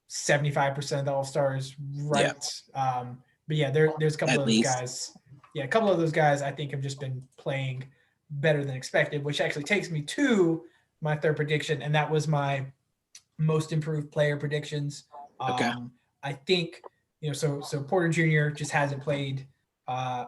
75% of the all-stars right. Yeah. But yeah, there's a couple of those guys. Yeah, a couple of those guys I think have just been playing better than expected, which actually takes me to my third prediction, and that was my most improved player predictions. Okay. I think so Porter Jr. just hasn't played uh,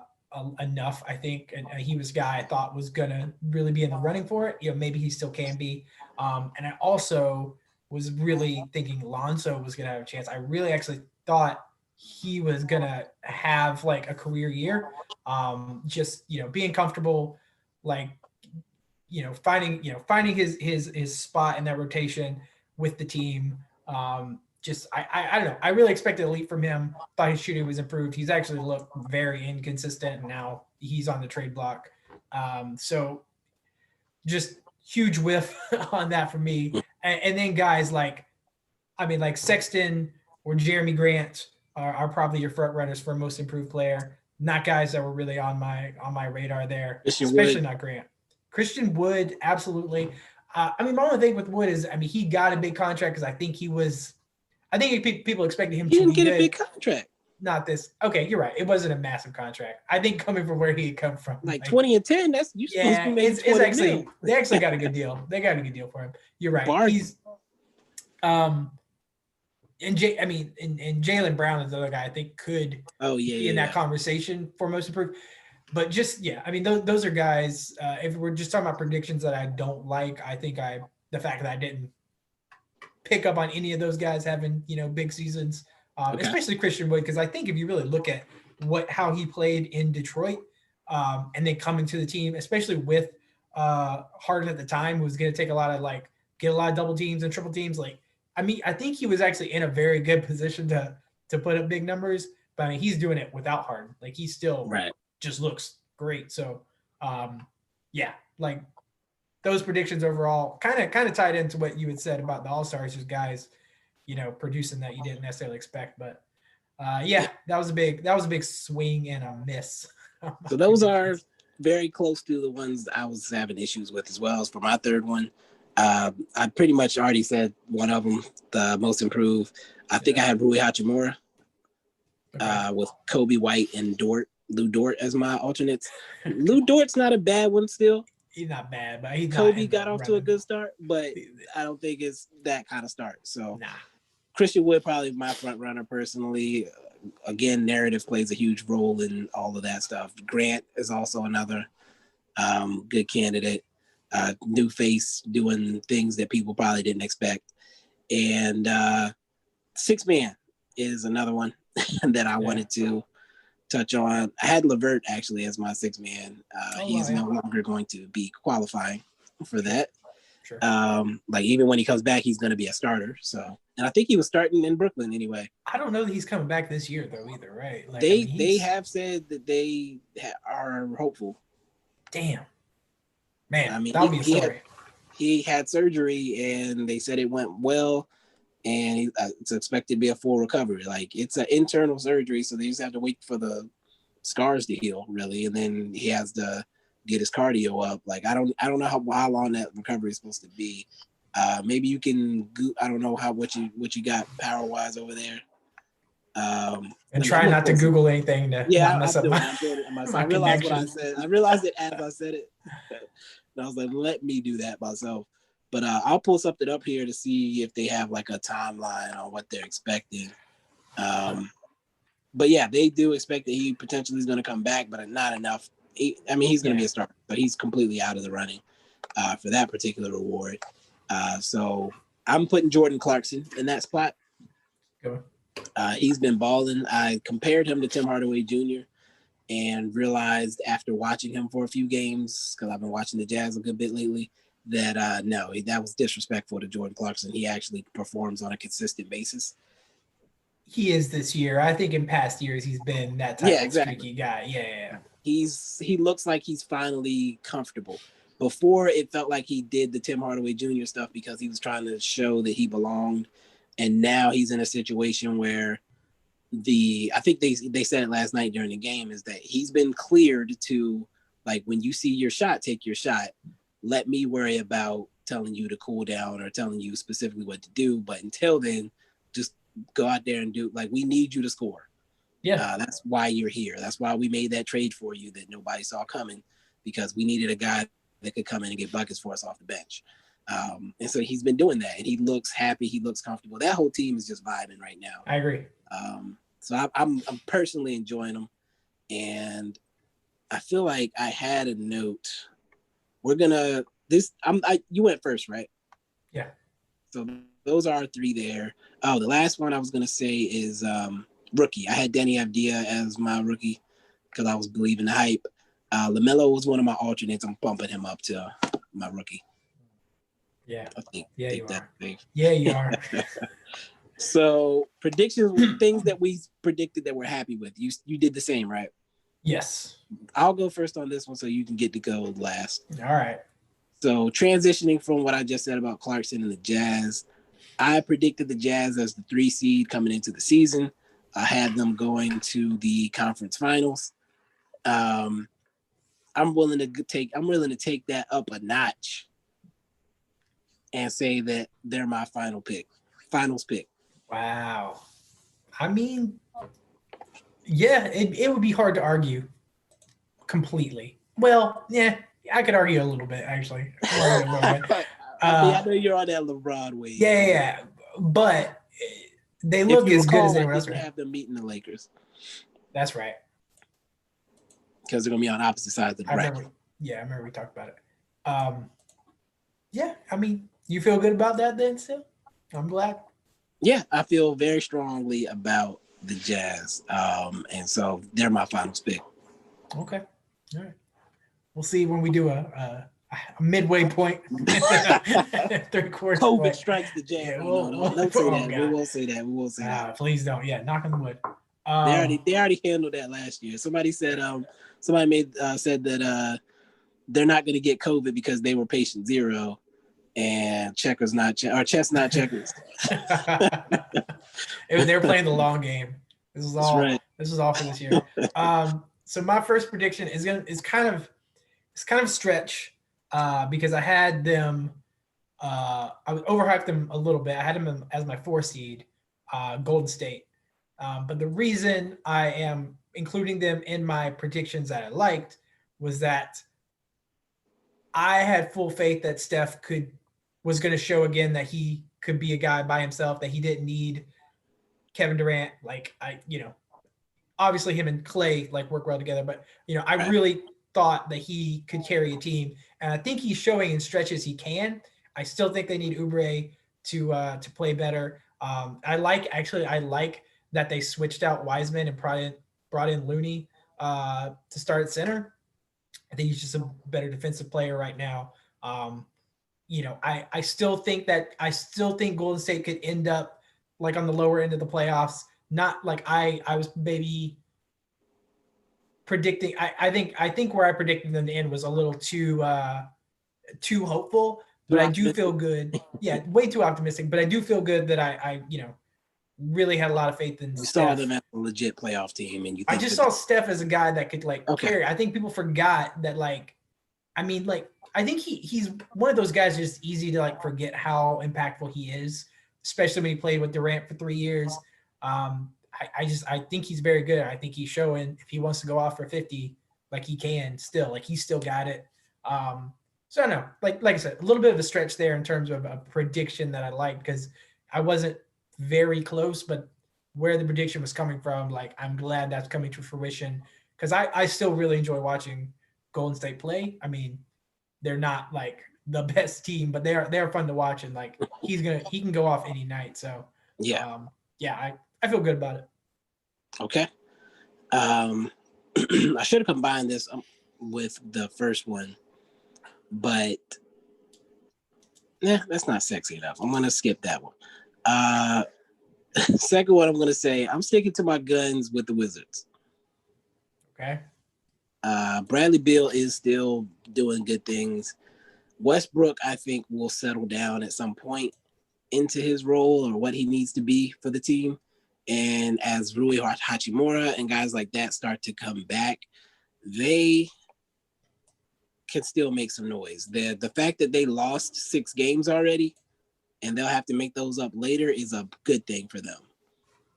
enough. I think, and he was a guy I thought was gonna really be in the running for it. Maybe he still can be. And I also was really thinking Lonzo was gonna have a chance. I really actually thought he was gonna have like a career year. Just being comfortable, like finding his spot in that rotation with the team. Just I don't know. I really expected a leap from him. Thought his shooting was improved. He's actually looked very inconsistent, and now he's on the trade block. So just huge whiff on that for me. And then guys like Sexton or Jeremy Grant are probably your front runners for most improved player. Not guys that were really on my radar there, Christian especially Wood. not Grant. Christian Wood, absolutely. My only thing with Wood is, he got a big contract because I think people expected him He to didn't be get a good. big contract. Not this. Okay, you're right. It wasn't a massive contract. I think coming from where he had come from, Like 20 and 10, that's you supposed to yeah, be making it's 20 mil. actually they actually got a good deal. They got a good deal for him. You're right. Bargain. He's um and Jaylen Brown is the other guy I think could be in that conversation for most improved. But just those are guys. If we're just talking about predictions that I don't like, I think the fact that I didn't pick up on any of those guys having big seasons, especially Christian Wood, because I think if you really look at how he played in Detroit, and then coming to the team, especially with Harden at the time, who was going to take a lot of get a lot of double teams and triple teams. I think he was actually in a very good position to put up big numbers. But he's doing it without Harden. He still just looks great. So, those predictions overall kind of tied into what you had said about the All-Stars, just guys, producing that you didn't necessarily expect. But that was a big swing and a miss. So those are very close to the ones I was having issues with as well. As for my third one, I pretty much already said one of them, the most improved. I think I had Rui Hachimura with Kobe White and Lou Dort as my alternates. Lou Dort's not a bad one still. He's not bad, but Kobe got off to a good start, but I don't think it's that kind of start. So Christian Wood probably my front runner personally. Again, narrative plays a huge role in all of that stuff. Grant is also another good candidate. New face doing things that people probably didn't expect. And six man is another one that I wanted to touch on. I had LeVert actually as my six man. He's no longer going to be qualifying for that. Sure. Even when he comes back, he's going to be a starter. So, and I think he was starting in Brooklyn anyway. I don't know that he's coming back this year though either, right? They have said that they are hopeful. Damn, man, that'll be a story. He had surgery and they said it went well. And it's expected to be a full recovery. It's an internal surgery, so they just have to wait for the scars to heal, really, and then he has to get his cardio up. I don't know how long that recovery is supposed to be. Maybe you can. I don't know what you got power wise over there. And try not to Google anything to not mess up I'm doing it myself. I realized what I said. I realized it as I said it, and I was like, let me do that myself. But I'll pull something up here to see if they have a timeline on what they're expecting. But yeah, they do expect that he potentially is going to come back, but not enough. He's going to be a starter, but he's completely out of the running for that particular award. So I'm putting Jordan Clarkson in that spot. Go. He's been balling. I compared him to Tim Hardaway Jr. and realized after watching him for a few games, because I've been watching the Jazz a good bit lately, that no, that was disrespectful to Jordan Clarkson. He actually performs on a consistent basis. He is this year. I think in past years he's been that type of streaky guy. Yeah. He looks like he's finally comfortable. Before it felt like he did the Tim Hardaway Jr. stuff because he was trying to show that he belonged, and now he's in a situation where I think they said it last night during the game, is that he's been cleared to, when you see your shot, take your shot. Let me worry about telling you to cool down or telling you specifically what to do. But until then, just go out there and do, we need you to score. Yeah. That's why you're here. That's why we made that trade for you that nobody saw coming. because we needed a guy that could come in and get buckets for us off the bench. And so he's been doing that, and he looks happy. He looks comfortable. That whole team is just vibing right now. I agree. So I'm personally enjoying them, and I feel like I had a note. You went first, right? Yeah. So those are our three there. Oh, the last one I was gonna say is rookie. I had Danny Avdia as my rookie because I was believing the hype. LaMelo was one of my alternates. I'm bumping him up to my rookie. Yeah. I think you that's are. safe. Yeah, you are. So predictions, things that we predicted that we're happy with. You did the same, right? Yes. I'll go first on this one so you can get to go last. All right. So transitioning from what I just said about Clarkson and the Jazz, I predicted the Jazz as the 3 seed coming into the season. I had them going to the conference finals. I'm willing to take that up a notch and say that they're my finals pick. Wow. I mean, yeah, it would be hard to argue completely. Well, yeah, I could argue a little bit, actually. I know you're on that LeBron wave. Yeah. But they look as good as anyone else. I have them meeting the Lakers. That's right. Because they're going to be on opposite sides of the bracket. I remember we talked about it. Yeah, I mean, you feel good about that then still? I'm glad. Yeah, I feel very strongly about the Jazz. And so they're my finals pick. Okay. All right. We'll see when we do a midway point. Third quarter. COVID strikes the Jazz. Yeah, don't say that. We won't say that. Please don't. Yeah, knock on the wood. They already handled that last year. Somebody said said that they're not going to get COVID because they were patient zero, and chess not checkers. They're playing the long game. This is all. Right. This is all for this year. So my first prediction is kind of stretch because I had them. I overhyped them a little bit. I had them as my 4 seed, Golden State. But the reason I am including them in my predictions that I liked was that I had full faith that Steph was going to show again that he could be a guy by himself, that he didn't need Kevin Durant. Obviously him and Clay work well together, but I really thought that he could carry a team, and I think he's showing in stretches he can. I still think they need Oubre to play better. I like that they switched out Wiseman and brought in Looney to start at center. I think he's just a better defensive player right now. I still think Golden State could end up on the lower end of the playoffs. Not like I was maybe predicting. I think where I predicted them to end was a little too hopeful. But I do feel good. Yeah, way too optimistic. But I do feel good that I really had a lot of faith in Steph. Saw them as a legit playoff team, and I just saw Steph as a guy that could carry. I think people forgot that I think he's one of those guys just easy to forget how impactful he is, especially when he played with Durant for 3 years. I think he's very good. I think he's showing if he wants to go off for 50, he can still, he's still got it. So I don't know, like I said, a little bit of a stretch there in terms of a prediction that I liked because I wasn't very close, but where the prediction was coming from, I'm glad that's coming to fruition because I still really enjoy watching Golden State play. I mean, they're not the best team, but they're fun to watch, and he can go off any night. So I feel good about it. Okay. I should have combined this with the first one, but that's not sexy enough. I'm gonna skip that one. Second one, I'm gonna say I'm sticking to my guns with the Wizards. Okay. Bradley Beal is still doing good things. Westbrook, I think, will settle down at some point into his role or what he needs to be for the team. And as Rui Hachimura and guys like that start to come back, they can still make some noise. The fact that they lost 6 games already and they'll have to make those up later is a good thing for them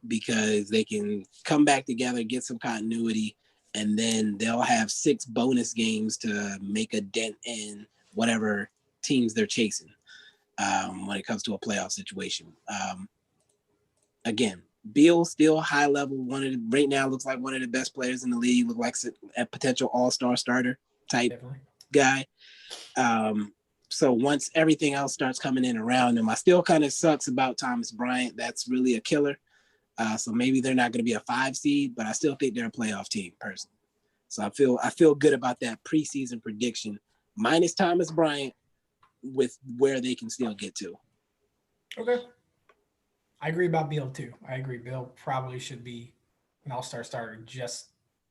because they can come back together, get some continuity, and then they'll have 6 bonus games to make a dent in whatever teams they're chasing when it comes to a playoff situation. Again, Beal still high level. Right now looks like one of the best players in the league. Look like a potential all-star starter type Definitely. guy. So once everything else starts coming in around him, I still kind of sucks about Thomas Bryant. That's really a killer. So maybe they're not going to be a 5 seed, but I still think they're a playoff team personally. So I feel good about that preseason prediction, minus Thomas Bryant, with where they can still get to. Okay. I agree about Beal too. I agree. Beal probably should be an all-star starter just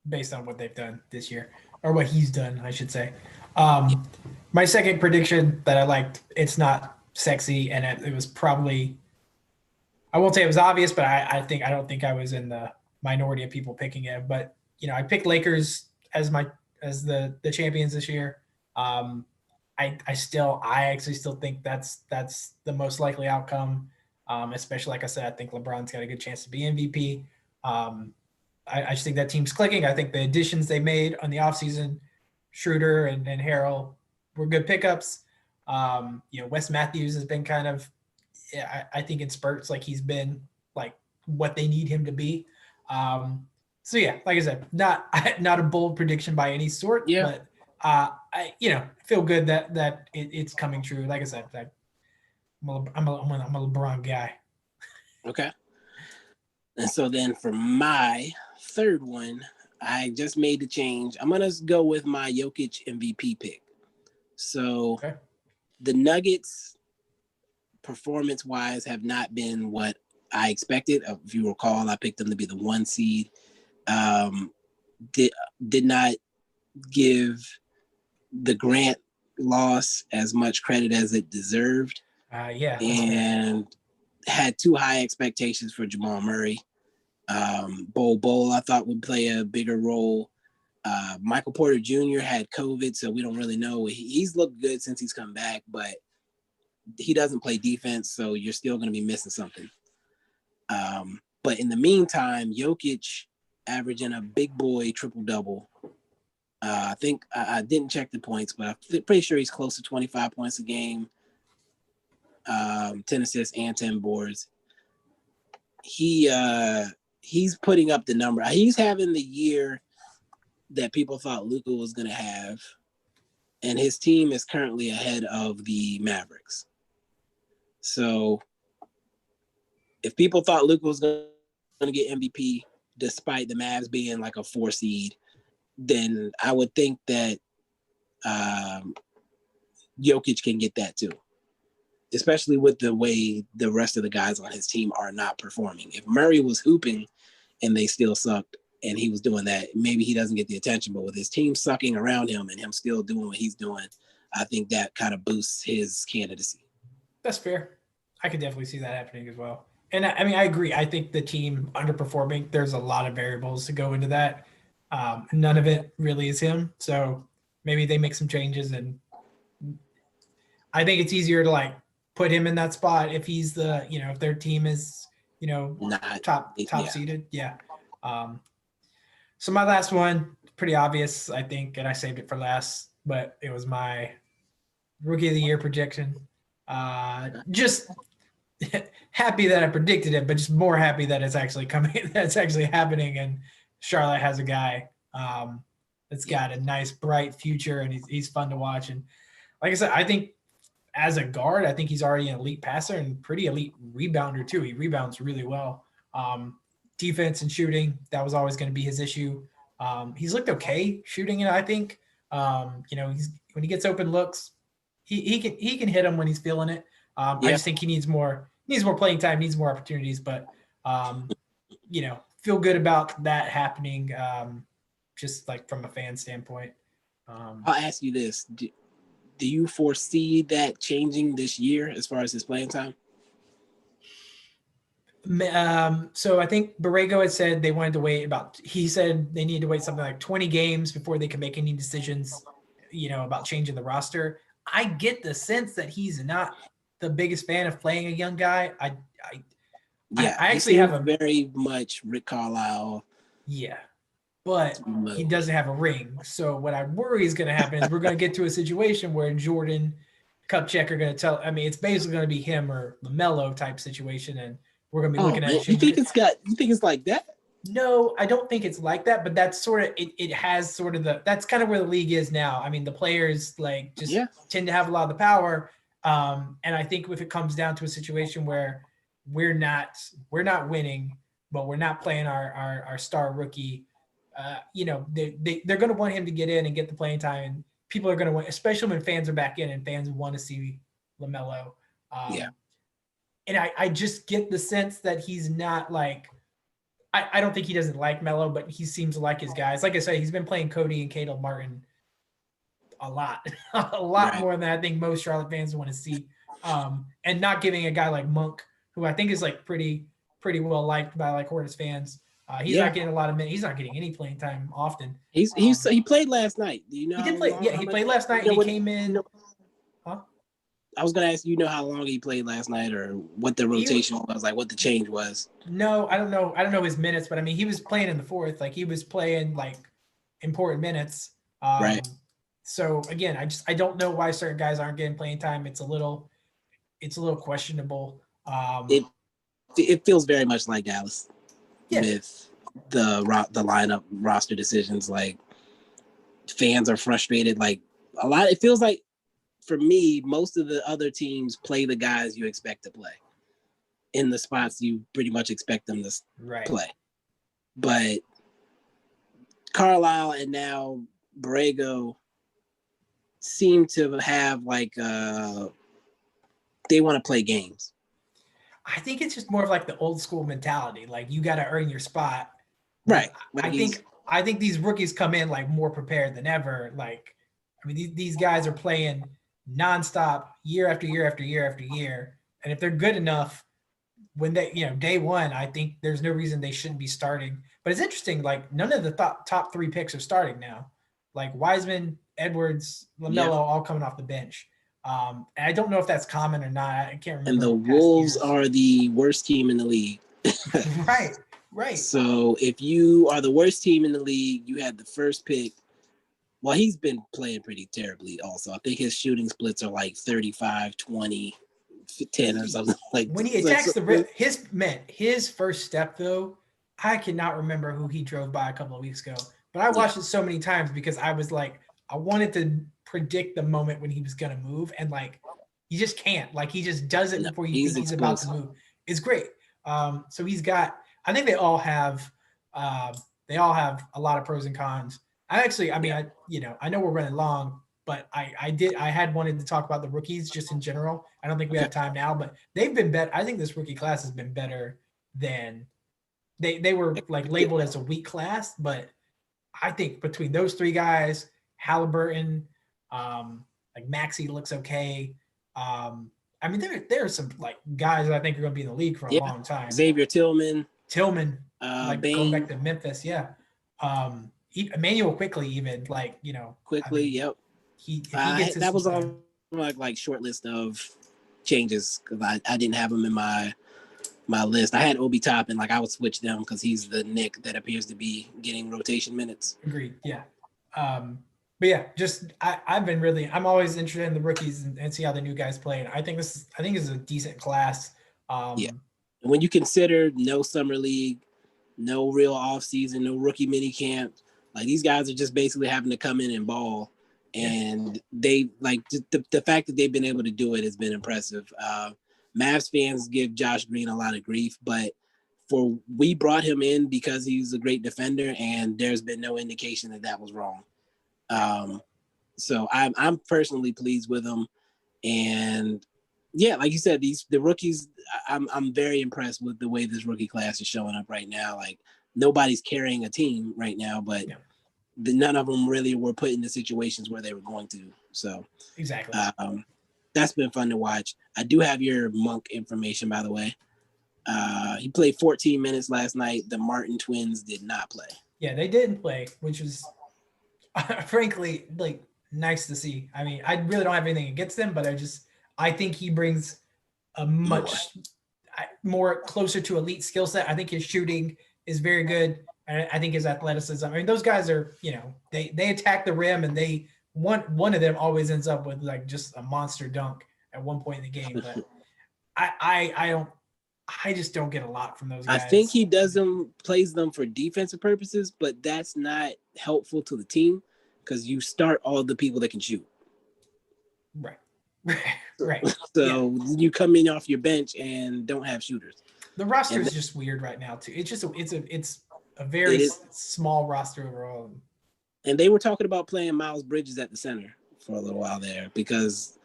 based on what they've done this year, or what he's done, I should say. My second prediction that I liked, it's not sexy, and it was probably, I won't say it was obvious, but I don't think I was in the minority of people picking it. But I picked Lakers as the champions this year. I actually still think that's the most likely outcome. Especially, like I said, I think LeBron's got a good chance to be MVP. I just think that team's clicking. I think the additions they made on the offseason, Schroeder and Harrell, were good pickups. Wes Matthews has been kind of, I think in spurts, like he's been like what they need him to be. So yeah, like I said, not a bold prediction by any sort, but I feel good that it's coming true. Like I said, I'm a LeBron guy. Okay. And so then for my third one, I just made the change. I'm going to go with my Jokic MVP pick. So the Nuggets, performance-wise, have not been what I expected. If you recall, I picked them to be the 1 seed. Did not give the Grant loss as much credit as it deserved. And had too high expectations for Jamal Murray. Bol I thought would play a bigger role. Michael Porter Jr. had COVID, so we don't really know. He's looked good since he's come back, but he doesn't play defense, so you're still going to be missing something. But in the meantime, Jokic averaging a big boy triple-double. I think I didn't check the points, but I'm pretty sure he's close to 25 points a game, 10 assists and 10 boards. He's putting up the number. He's having the year that people thought Luka was going to have, and his team is currently ahead of the Mavericks. So if people thought Luka was going to get MVP despite the Mavs being like a 4 seed, then I would think that Jokic can get that too, especially with the way the rest of the guys on his team are not performing. If Murray was hooping and they still sucked and he was doing that, maybe he doesn't get the attention. But with his team sucking around him and him still doing what he's doing, I think that kind of boosts his candidacy. That's fair. I could definitely see that happening as well. And I mean, I agree. I think the team underperforming, there's a lot of variables to go into that. None of it really is him. So maybe they make some changes, and I think it's easier to like put him in that spot if he's the, if their team is, Not top seeded. Yeah. So my last one, pretty obvious, I think, and I saved it for last, but it was my rookie of the year projection. Just happy that I predicted it, but just more happy that it's actually coming, that's actually happening. And Charlotte has a guy that's got a nice, bright future, and he's fun to watch. And like I said, I think as a guard, I think he's already an elite passer and pretty elite rebounder too. He rebounds really well. Defense and shooting, that was always going to be his issue. He's looked okay shooting it, I think. He's when he gets open looks, he can hit them when he's feeling it. I just think he needs more playing time, needs more opportunities, but feel good about that happening, just like from a fan standpoint. I'll ask you this. Do you foresee that changing this year as far as his playing time? So I think Borrego had said they wanted to wait he said they needed to wait something like 20 games before they could make any decisions, about changing the roster. I get the sense that he's not the biggest fan of playing a young guy. I actually have very much Rick Carlisle. Yeah. but he doesn't have a ring. So what I worry is going to happen is we're going to get to a situation where Jordan, Kupchak are going to tell. I mean, it's basically going to be him or LaMelo type situation, and we're going to be looking at. Man. You think it's like that? No, I don't think it's like that, but that's sort of it has sort of that's kind of where the league is now. I mean, the players like just tend to have a lot of the power. And I think if it comes down to a situation where we're not winning, but we're not playing our star rookie, they're going to want him to get in and get the playing time, and people are going to want, especially when fans are back in and fans want to see LaMelo. And I just get the sense that he's not like, I don't think he doesn't like Melo, but he seems to like his guys. Like I said, he's been playing Cody and Caleb Martin a lot more than I think most Charlotte fans want to see. And not giving a guy like Monk, who I think is like pretty well liked by like Hornets fans. He's not getting a lot of minutes. He's not getting any playing time often. He played last night. Do you know? He did play. Yeah, he played last night. And he came in. I was gonna ask how long he played last night, or what the rotation was, like what the change was. No, I don't know. I don't know his minutes, but I mean, he was playing in the fourth. Like he was playing like important minutes. Right. So again, I don't know why certain guys aren't getting playing time. It's a little questionable. It feels very much like Dallas with the lineup roster decisions. Like fans are frustrated. Like a lot. It feels like, for me, most of the other teams play the guys you expect to play in the spots you pretty much expect them to play. But Carlisle and now Borrego seem to have like they want to play games. I think it's just more of like the old school mentality. Like you got to earn your spot. Right. I think these rookies come in like more prepared than ever. Like, I mean, these guys are playing nonstop year after year after year after year. And if they're good enough when they, day one, I think there's no reason they shouldn't be starting. But it's interesting, like none of the top three picks are starting now. Like Wiseman, Edwards, LaMelo, all coming off the bench. And I don't know if that's common or not. I can't remember. And the Wolves are the worst team in the league. Right. So if you are the worst team in the league, you had the first pick. Well, he's been playing pretty terribly also. I think his shooting splits are like 35, 20, 10 or something like that. When he attacks the rim, his first step, though, I cannot remember who he drove by a couple of weeks ago. But I watched it so many times because I was like, I wanted to predict the moment when he was going to move. And like, he just can't. Like, he just does it before you think he's about to move. It's great. So he's got, I think they all have a lot of pros and cons. I know we're running long, but I had wanted to talk about the rookies just in general. I don't think we have time now, but they've been better. I think this rookie class has been better than they were like labeled as a weak class, but I think between those three guys, Halliburton, like Maxey looks okay. I mean, there are some like guys that I think are going to be in the league for a long time. Xavier Tillman, like Bain. Going back to Memphis, Emmanuel Quickly, even like Quickly, I mean, that was on like short list of changes because I didn't have him in my list. I had Obi Toppin, like I would switch them because he's the Nick that appears to be getting rotation minutes. Agreed. Yeah. But yeah, just I'm always interested in the rookies and see how the new guys play. And I think this is a decent class. And when you consider no summer league, no real off season, no rookie mini camp, like these guys are just basically having to come in and ball. And they like the fact that they've been able to do it has been impressive. Mavs fans give Josh Green a lot of grief, but we brought him in because he's a great defender, and there's been no indication that was wrong. So I'm personally pleased with him, and yeah, like you said, the rookies, I'm very impressed with the way this rookie class is showing up right now. Like nobody's carrying a team right now, but none of them really were put into situations where they were going to. So exactly. That's been fun to watch. I do have your Monk information, by the way. He played 14 minutes last night. The Martin twins did not play. Yeah, they didn't play, which was frankly like nice to see. I mean, I really don't have anything against them, but I think he brings a much more closer to elite skill set. I think his shooting is very good. And I think his athleticism. I mean, those guys are, they attack the rim, and one of them always ends up with like just a monster dunk at one point in the game. But I don't I just don't get a lot from those I think guys. he plays them for defensive purposes, but that's not helpful to the team because you start all the people that can shoot. Right. Right. So you come in off your bench and don't have shooters. The roster is just weird right now too. It's a very small roster overall. And they were talking about playing Miles Bridges at the center for a little while there because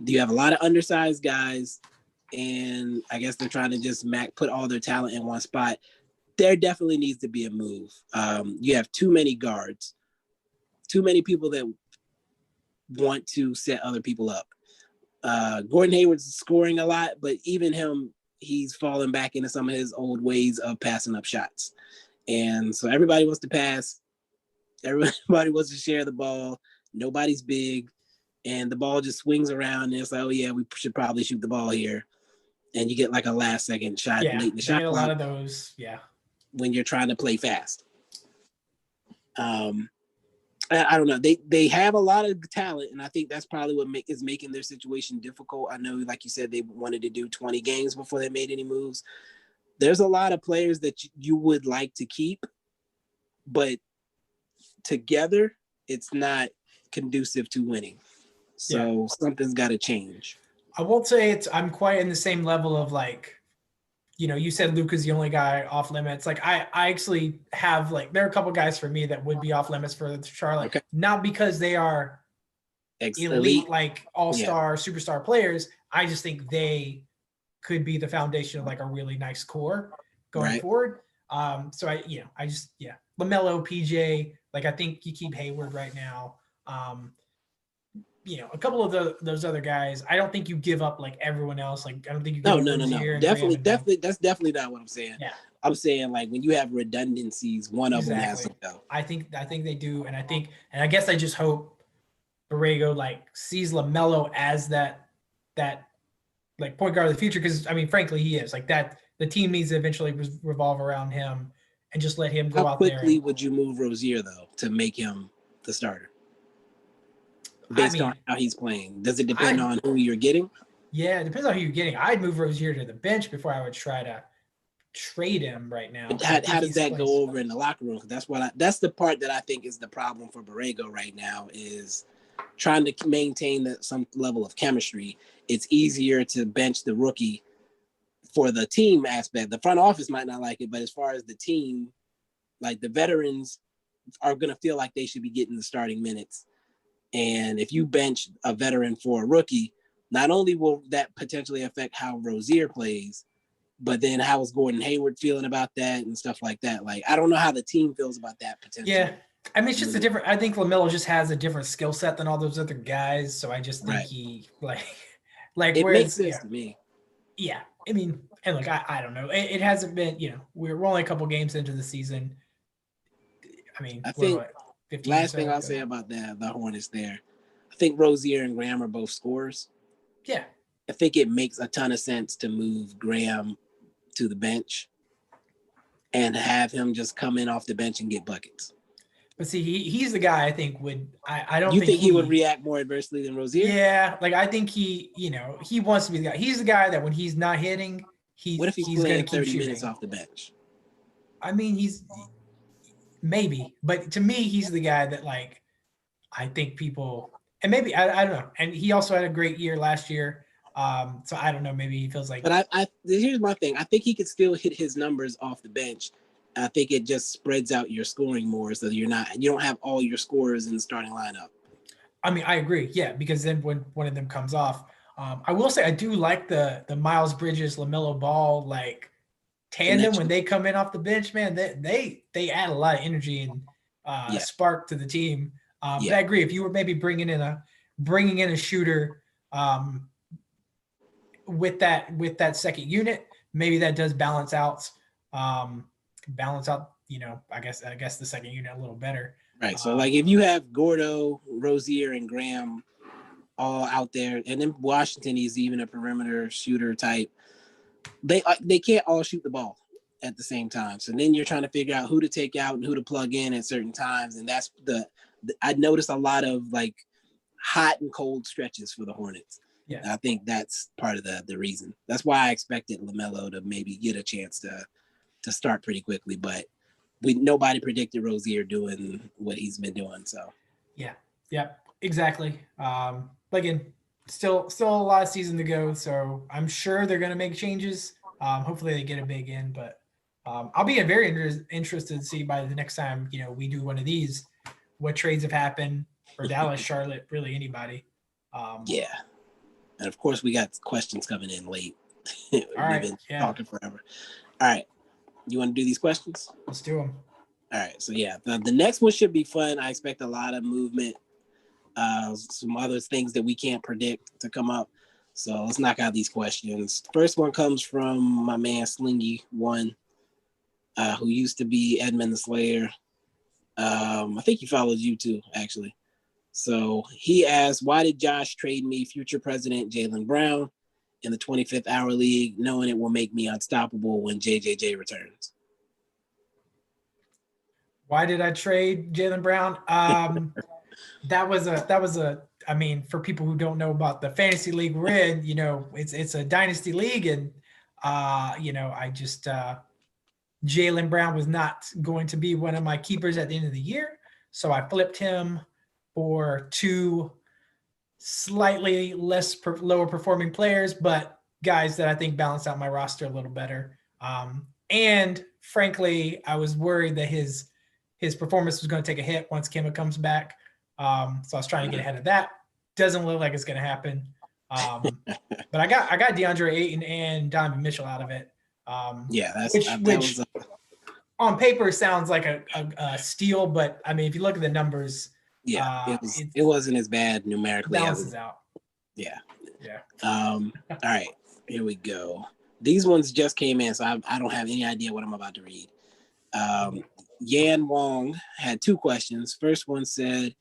you have a lot of undersized guys, and I guess they're trying to just put all their talent in one spot. There definitely needs to be a move. You have too many guards, too many people that want to set other people up. Gordon Hayward's scoring a lot, but even him, he's fallen back into some of his old ways of passing up shots. And so everybody wants to pass. Everybody wants to share the ball. Nobody's big. And the ball just swings around. And it's like, oh, yeah, we should probably shoot the ball here. And you get like a last second shot late in the shot clock. A lot of those, yeah. When you're trying to play fast. I don't know. They have a lot of talent, and I think that's probably what is making their situation difficult. I know, like you said, they wanted to do 20 games before they made any moves. There's a lot of players that you would like to keep, but together, it's not conducive to winning. So something's got to change. I won't say I'm quite in the same level of like, you said Luka's the only guy off limits. Like I actually have like, there are a couple guys for me that would be off limits for Charlotte, not because they are elite, like all-star, superstar players. I just think they could be the foundation of like a really nice core going forward. So LaMelo, PJ, like I think you keep Hayward right now. A couple of those other guys, I don't think you give up like everyone else. Like I don't think you give up No. Definitely. That's definitely not what I'm saying. Yeah. I'm saying like when you have redundancies, one of them has to go. I think they do, and I guess I just hope Borrego like sees LaMelo as that like point guard of the future, because I mean, frankly, he is like that. The team needs to eventually revolve around him and just let him go out there. How quickly would you move Rozier though to make him the starter? Based on how he's playing, does it depend on who you're getting? Yeah, it depends on who you're getting. I'd move Rozier to the bench before I would try to trade him right now. How does that go over in the locker room? That's the part that I think is the problem for Borrego right now, is trying to maintain some level of chemistry. It's easier to bench the rookie for the team aspect. The front office might not like it, but as far as the team, like the veterans are going to feel like they should be getting the starting minutes. And if you bench a veteran for a rookie, not only will that potentially affect how Rozier plays, but then how is Gordon Hayward feeling about that and stuff like that? Like, I don't know how the team feels about that potentially. Yeah. I mean, it's just I think LaMelo just has a different skill set than all those other guys. So I just think he it makes sense to me. Yeah. I mean, and look, I don't know. It hasn't been, we're only a couple games into the season. I mean, I think last thing I'll say about the Hornets there, I think Rozier and Graham are both scorers. Yeah. I think it makes a ton of sense to move Graham to the bench and have him just come in off the bench and get buckets. But see, he's the guy I think I don't think he would react more adversely than Rozier? Yeah, like I think he wants to be the guy. He's the guy that when he's not hitting, what if he's playing 30 minutes off the bench? I mean, he's maybe, but to me, he's the guy that like I think people, and maybe I don't know. And he also had a great year last year. So I don't know. Maybe he feels like. But here's my thing. I think he could still hit his numbers off the bench. I think it just spreads out your scoring more, so you don't have all your scorers in the starting lineup. I mean, I agree. Yeah, because then when one of them comes off, I will say I do like the Miles Bridges, LaMelo Ball like tandem when they come in off the bench. Man, they add a lot of energy and spark to the team. But I agree. If you were maybe bringing in a shooter with that second unit, maybe that does balance out. I guess the second unit a little better. Right. So like if you have Gordo, Rozier, and Graham all out there, and then Washington is even a perimeter shooter type, they can't all shoot the ball. at the same time. So then you're trying to figure out who to take out and who to plug in at certain times. And that's I noticed a lot of like hot and cold stretches for the Hornets. Yeah. I think that's part of the reason. That's why I expected LaMelo to maybe get a chance to start pretty quickly, but nobody predicted Rozier doing what he's been doing. So yeah, exactly. But again, still a lot of season to go, so I'm sure they're going to make changes. Hopefully they get a big in, but I'll be very interested to see by the next time we do one of these what trades have happened for Dallas, Charlotte, really anybody. Yeah, and of course we got questions coming in late. We've been talking forever. All right, you want to do these questions? Let's do them. All right, so yeah, the next one should be fun. I expect a lot of movement, some other things that we can't predict to come up. So let's knock out these questions. The first one comes from my man Slingy1, who used to be Edmund the Slayer. I think he follows you too, actually. So he asked, why did Josh trade me future president Jaylen Brown in the 25th Hour League, knowing it will make me unstoppable when JJJ returns? Why did I trade Jaylen Brown? That was a. I mean, for people who don't know about the fantasy league we're in, it's a dynasty league, and I just Jaylen Brown was not going to be one of my keepers at the end of the year, so I flipped him for two slightly lower performing players, but guys that I think balance out my roster a little better. And frankly, I was worried that his performance was going to take a hit once Kemba comes back. So I was trying to get ahead of that. Doesn't look like it's going to happen. But I got DeAndre Ayton and Donovan Mitchell out of it. Which on paper sounds like a steal, but I mean, if you look at the numbers, it wasn't as bad numerically. Balances out. Yeah. All right, here we go. These ones just came in, so I don't have any idea what I'm about to read. Yan Wong had two questions. First one said,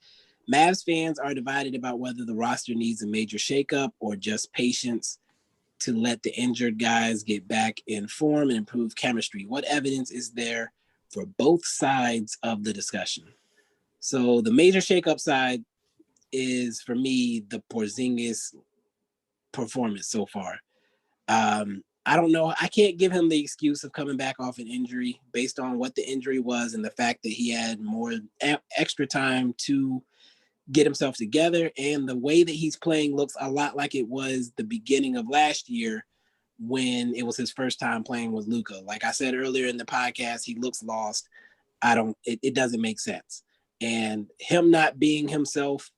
Mavs fans are divided about whether the roster needs a major shakeup or just patience to let the injured guys get back in form and improve chemistry. What evidence is there for both sides of the discussion? So the major shakeup side is, for me, the Porzingis performance so far. I don't know. I can't give him the excuse of coming back off an injury based on what the injury was and the fact that he had more extra time to get himself together. And the way that he's playing looks a lot like it was the beginning of last year when it was his first time playing with Luka. Like I said earlier in the podcast, he looks lost. It doesn't make sense. And him not being himself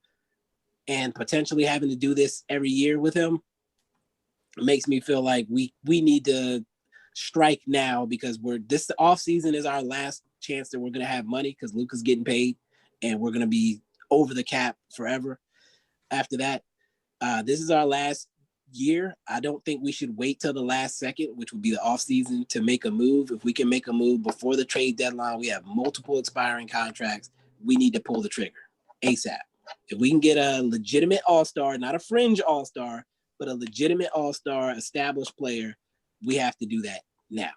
and potentially having to do this every year with him makes me feel like we need to strike now, because this off season is our last chance that we're going to have money, because Luka's getting paid and we're going to be over the cap forever after that. This is our last year. I don't think we should wait till the last second, which would be the off season, to make a move. If we can make a move before the trade deadline, we have multiple expiring contracts. We need to pull the trigger ASAP. If we can get a legitimate all-star, not a fringe all-star, but a legitimate all-star established player, we have to do that now.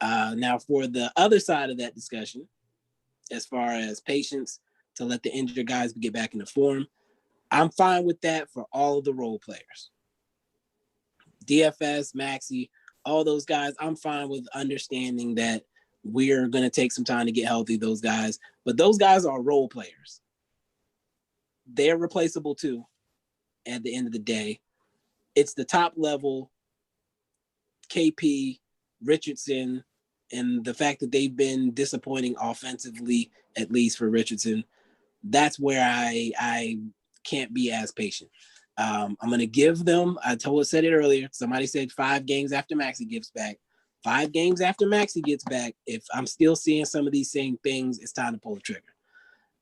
Now, for the other side of that discussion, as far as patience to let the injured guys get back into form, I'm fine with that for all of the role players. DFS, Maxey, all those guys, I'm fine with understanding that we're going to take some time to get healthy, those guys. But those guys are role players. They're replaceable too. At the end of the day, it's the top level, KP, Richardson, and the fact that they've been disappointing offensively, at least for Richardson. That's where I can't be as patient. I'm going to give them, said it earlier, somebody said 5 games after Maxey gets back. 5 games after Maxey gets back, if I'm still seeing some of these same things, it's time to pull the trigger.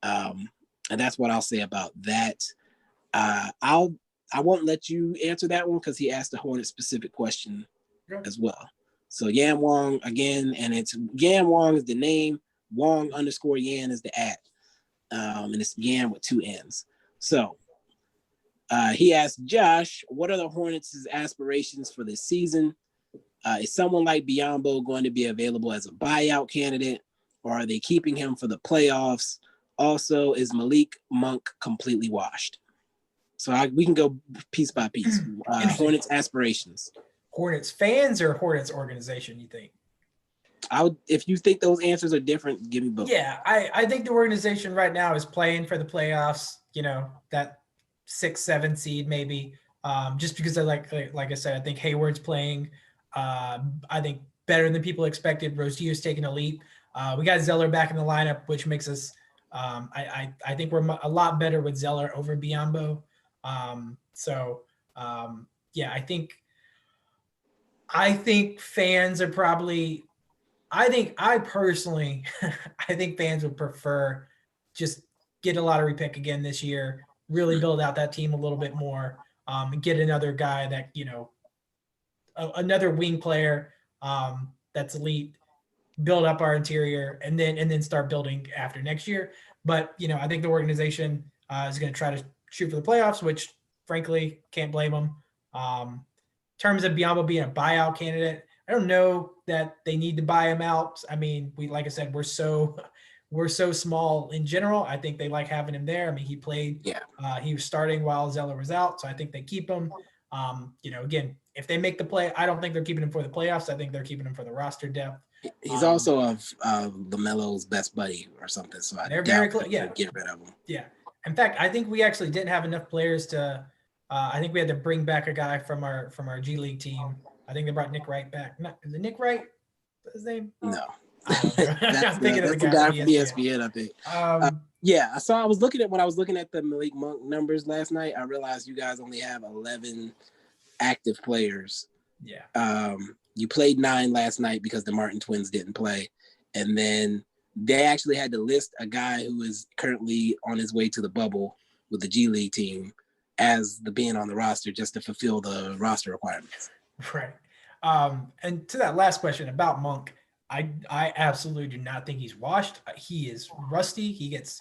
And that's what I'll say about that. I won't let you answer that one because he asked a Hornet specific question as well. So Yan Wong again, and it's Yan Wong is the name, Wong _ Yan is the @ and it's Yan with 2 N's. So he asked Josh, what are the Hornets' aspirations for this season? Is someone like Biyombo going to be available as a buyout candidate, or are they keeping him for the playoffs? Also, is Malik Monk completely washed? So we can go piece by piece. Hornets aspirations. Hornets fans or Hornets organization, you think? If you think those answers are different, give me both. Yeah, I think the organization right now is playing for the playoffs. That 6-7 seed maybe. Just because like I said, I think Hayward's playing. I think better than people expected. Rozier's taking a leap. We got Zeller back in the lineup, which makes us. I think we're a lot better with Zeller over Biyombo. Yeah, I think fans are probably. I personally, I think fans would prefer just get a lottery pick again this year, really build out that team a little bit more, and get another guy that, another wing player that's elite, build up our interior, and then start building after next year. But, I think the organization is going to try to shoot for the playoffs, which frankly can't blame them. In terms of Biyombo being a buyout candidate, I don't know that they need to buy him out. I mean, like I said, we're so small in general. I think they like having him there. I mean, he played. Yeah. He was starting while Zeller was out, so I think they keep him. Again, if they make the play, I don't think they're keeping him for the playoffs. I think they're keeping him for the roster depth. He's also LaMelo's best buddy or something. So they're very close. Yeah, get rid of him. Yeah. In fact, I think we actually didn't have enough players to. I think we had to bring back a guy from our G League team. I think they brought Nick Wright back. Is it Nick Wright? What's his name? No. I'm thinking of the guy from ESPN, I think. Yeah, I was looking at the Malik Monk numbers last night. I realized you guys only have 11 active players. Yeah. You played 9 last night because the Martin twins didn't play. And then they actually had to list a guy who is currently on his way to the bubble with the G League team as the being on the roster just to fulfill the roster requirements. Right. And to that last question about Monk, I absolutely do not think he's washed. He is rusty. He gets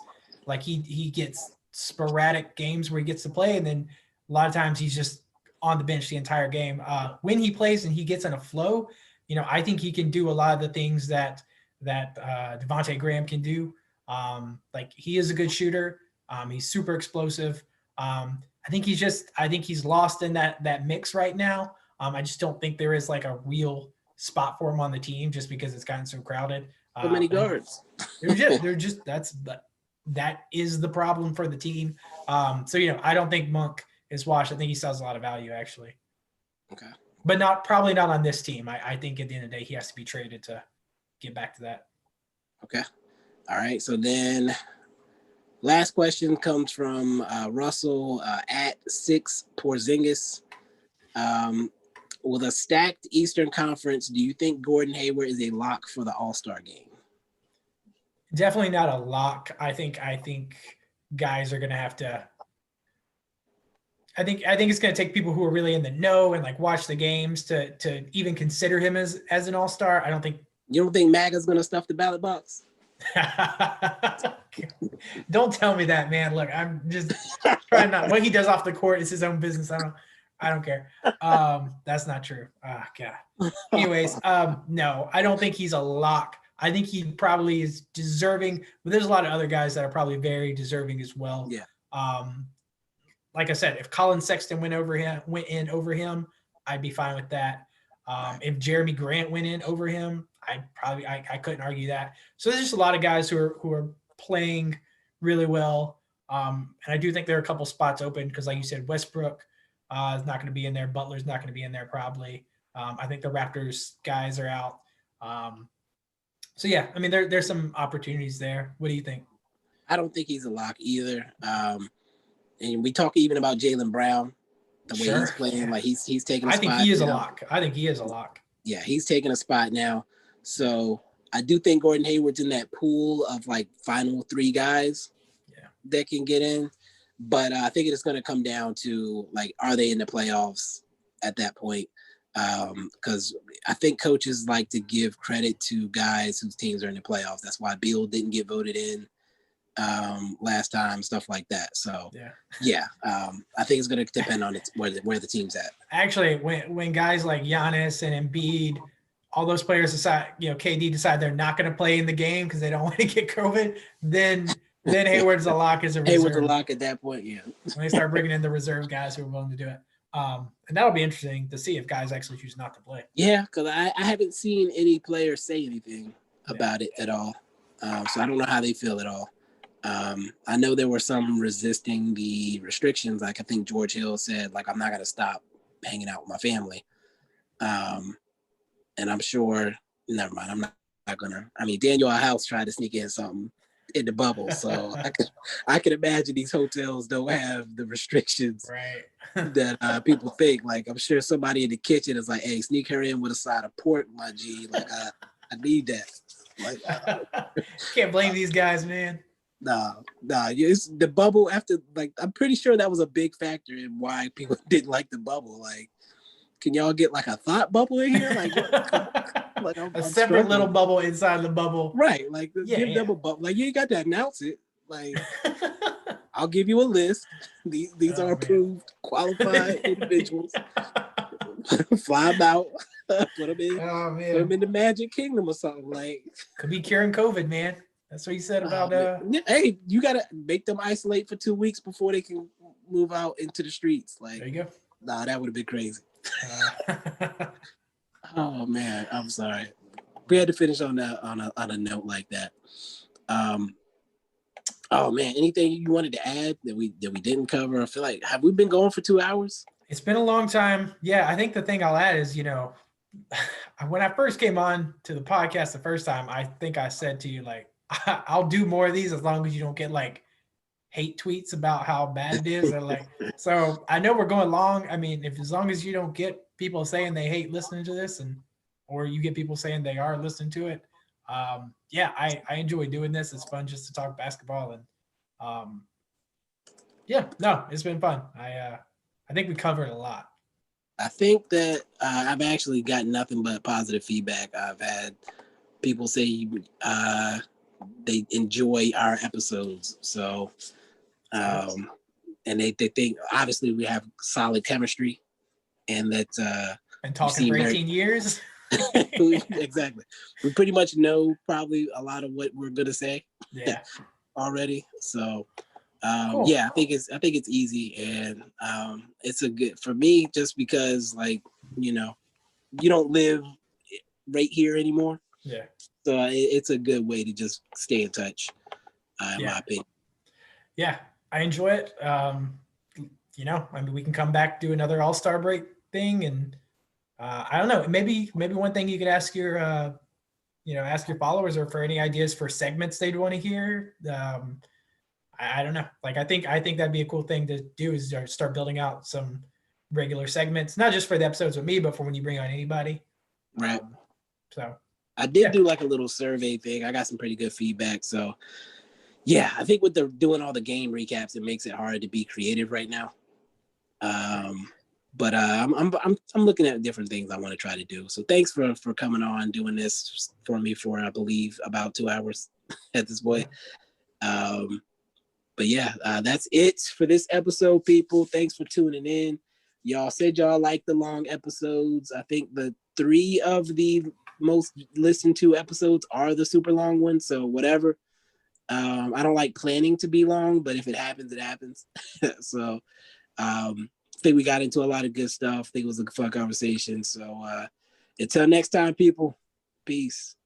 he gets sporadic games where he gets to play, and then a lot of times he's just on the bench the entire game. When he plays and he gets in a flow, I think he can do a lot of the things that Devontae Graham can do. He is a good shooter. He's super explosive. I think he's lost in that mix right now. I just don't think there is a real spot for him on the team just because it's gotten so crowded. So many guards. That is the problem for the team. I don't think Monk is washed. I think he still has a lot of value actually. Okay. But probably not on this team. I think at the end of the day he has to be traded to get back to that. Okay. All right. So then last question comes from Russell at 6 Porzingis. With a stacked Eastern Conference, do you think Gordon Hayward is a lock for the All-Star game? Definitely not a lock. I think guys are going to have to. I think it's going to take people who are really in the know and watch the games to even consider him as an All-Star. I don't think. You don't think MAGA's going to stuff the ballot box? Don't tell me that, man. Look, I'm just trying not. What he does off the court is his own business. I don't care. That's not true. God. Anyways, no, I don't think he's a lock. I think he probably is deserving, but there's a lot of other guys that are probably very deserving as well. Yeah. Like I said, if Colin Sexton went in over him, I'd be fine with that. If Jeremy Grant went in over him, I couldn't argue that. So there's just a lot of guys who are playing really well. And I do think there are a couple spots open because, like you said, Westbrook is not going to be in there. Butler's not going to be in there probably. I think the Raptors guys are out. So yeah, I mean there's some opportunities there. What do you think? I don't think he's a lock either. And we talk even about Jaylen Brown, the way he's playing, he's taking a spot. I think he is a lock. I think he is a lock. Yeah, he's taking a spot now. So I do think Gordon Hayward's in that pool of final 3 guys that can get in. But I think it's going to come down to are they in the playoffs at that point? Because I think coaches like to give credit to guys whose teams are in the playoffs. That's why Beal didn't get voted in. last time, stuff like that. So I think it's going to depend on where the team's at. Actually, when guys like Giannis and Embiid, all those players decide, KD decide they're not going to play in the game because they don't want to get COVID, then Hayward's a lock as a reserve. Hayward's a lock at that point, yeah. When they start bringing in the reserve guys who are willing to do it. And that'll be interesting to see if guys actually choose not to play. Yeah, because I haven't seen any players say anything about it at all. So I don't know how they feel at all. I know there were some resisting the restrictions. Like I think George Hill said, like, I'm not going to stop hanging out with my family. And I'm sure, never mind, I'm not going to. I mean, Daniel House tried to sneak in something in the bubble. So I could imagine these hotels don't have the restrictions that people think. Like, I'm sure somebody in the kitchen is like, hey, sneak her in with a side of pork, my G. Like, I need that. Like, can't blame these guys, man. Nah. It's the bubble after, like, I'm pretty sure that was a big factor in why people didn't like the bubble. Like, can y'all get like a thought bubble in here? Like, like I'm separate little bubble inside the bubble. Right. Like, give them a bubble. Like, you ain't got to announce it. Like, I'll give you a list. These are approved, qualified individuals. Fly them out. Put them in the Magic Kingdom or something. Like, could be curing COVID, man. That's what he said about hey, you gotta make them isolate for 2 weeks before they can move out into the streets. Like, there you go. Nah, that would have been crazy. Oh man, I'm sorry. We had to finish on a note like that. Oh man, anything you wanted to add that we didn't cover? I feel like, have we been going for 2 hours? It's been a long time. Yeah, I think the thing I'll add is, when I first came on to the podcast the first time, I think I said to you, like, I'll do more of these as long as you don't get like hate tweets about how bad it is. Or like, so I know we're going long. I mean, as long as you don't get people saying they hate listening to this, or you get people saying they are listening to it. I enjoy doing this. It's fun just to talk basketball, and it's been fun. I think we covered a lot. I think that I've actually gotten nothing but positive feedback. I've had people say they enjoy our episodes. So, and they think obviously we have solid chemistry, and that been talking for 18 years. Exactly. We pretty much know probably a lot of what we're gonna say. Yeah. Already. So cool. I think it's easy, and it's a good for me just because, like, you don't live right here anymore. Yeah. So it's a good way to just stay in touch, in my opinion. Yeah, I enjoy it. I mean, we can come back, do another All-Star break thing, and I don't know. Maybe one thing you could ask your, ask your followers, or for any ideas for segments they'd want to hear. I don't know. Like, I think that'd be a cool thing to do, is start building out some regular segments, not just for the episodes with me, but for when you bring on anybody. Right. So I did do like a little survey thing. I got some pretty good feedback. So yeah, I think with doing all the game recaps, it makes it hard to be creative right now. But I'm looking at different things I want to try to do. So thanks for coming on, doing this for me for, I believe, about 2 hours at this point. But yeah, that's it for this episode, people. Thanks for tuning in. Y'all said y'all like the long episodes. I think the 3 of the most listened to episodes are the super long ones. So whatever. I don't like planning to be long, but if it happens, it happens. So I think we got into a lot of good stuff. I think it was a fun conversation. So until next time, people, peace.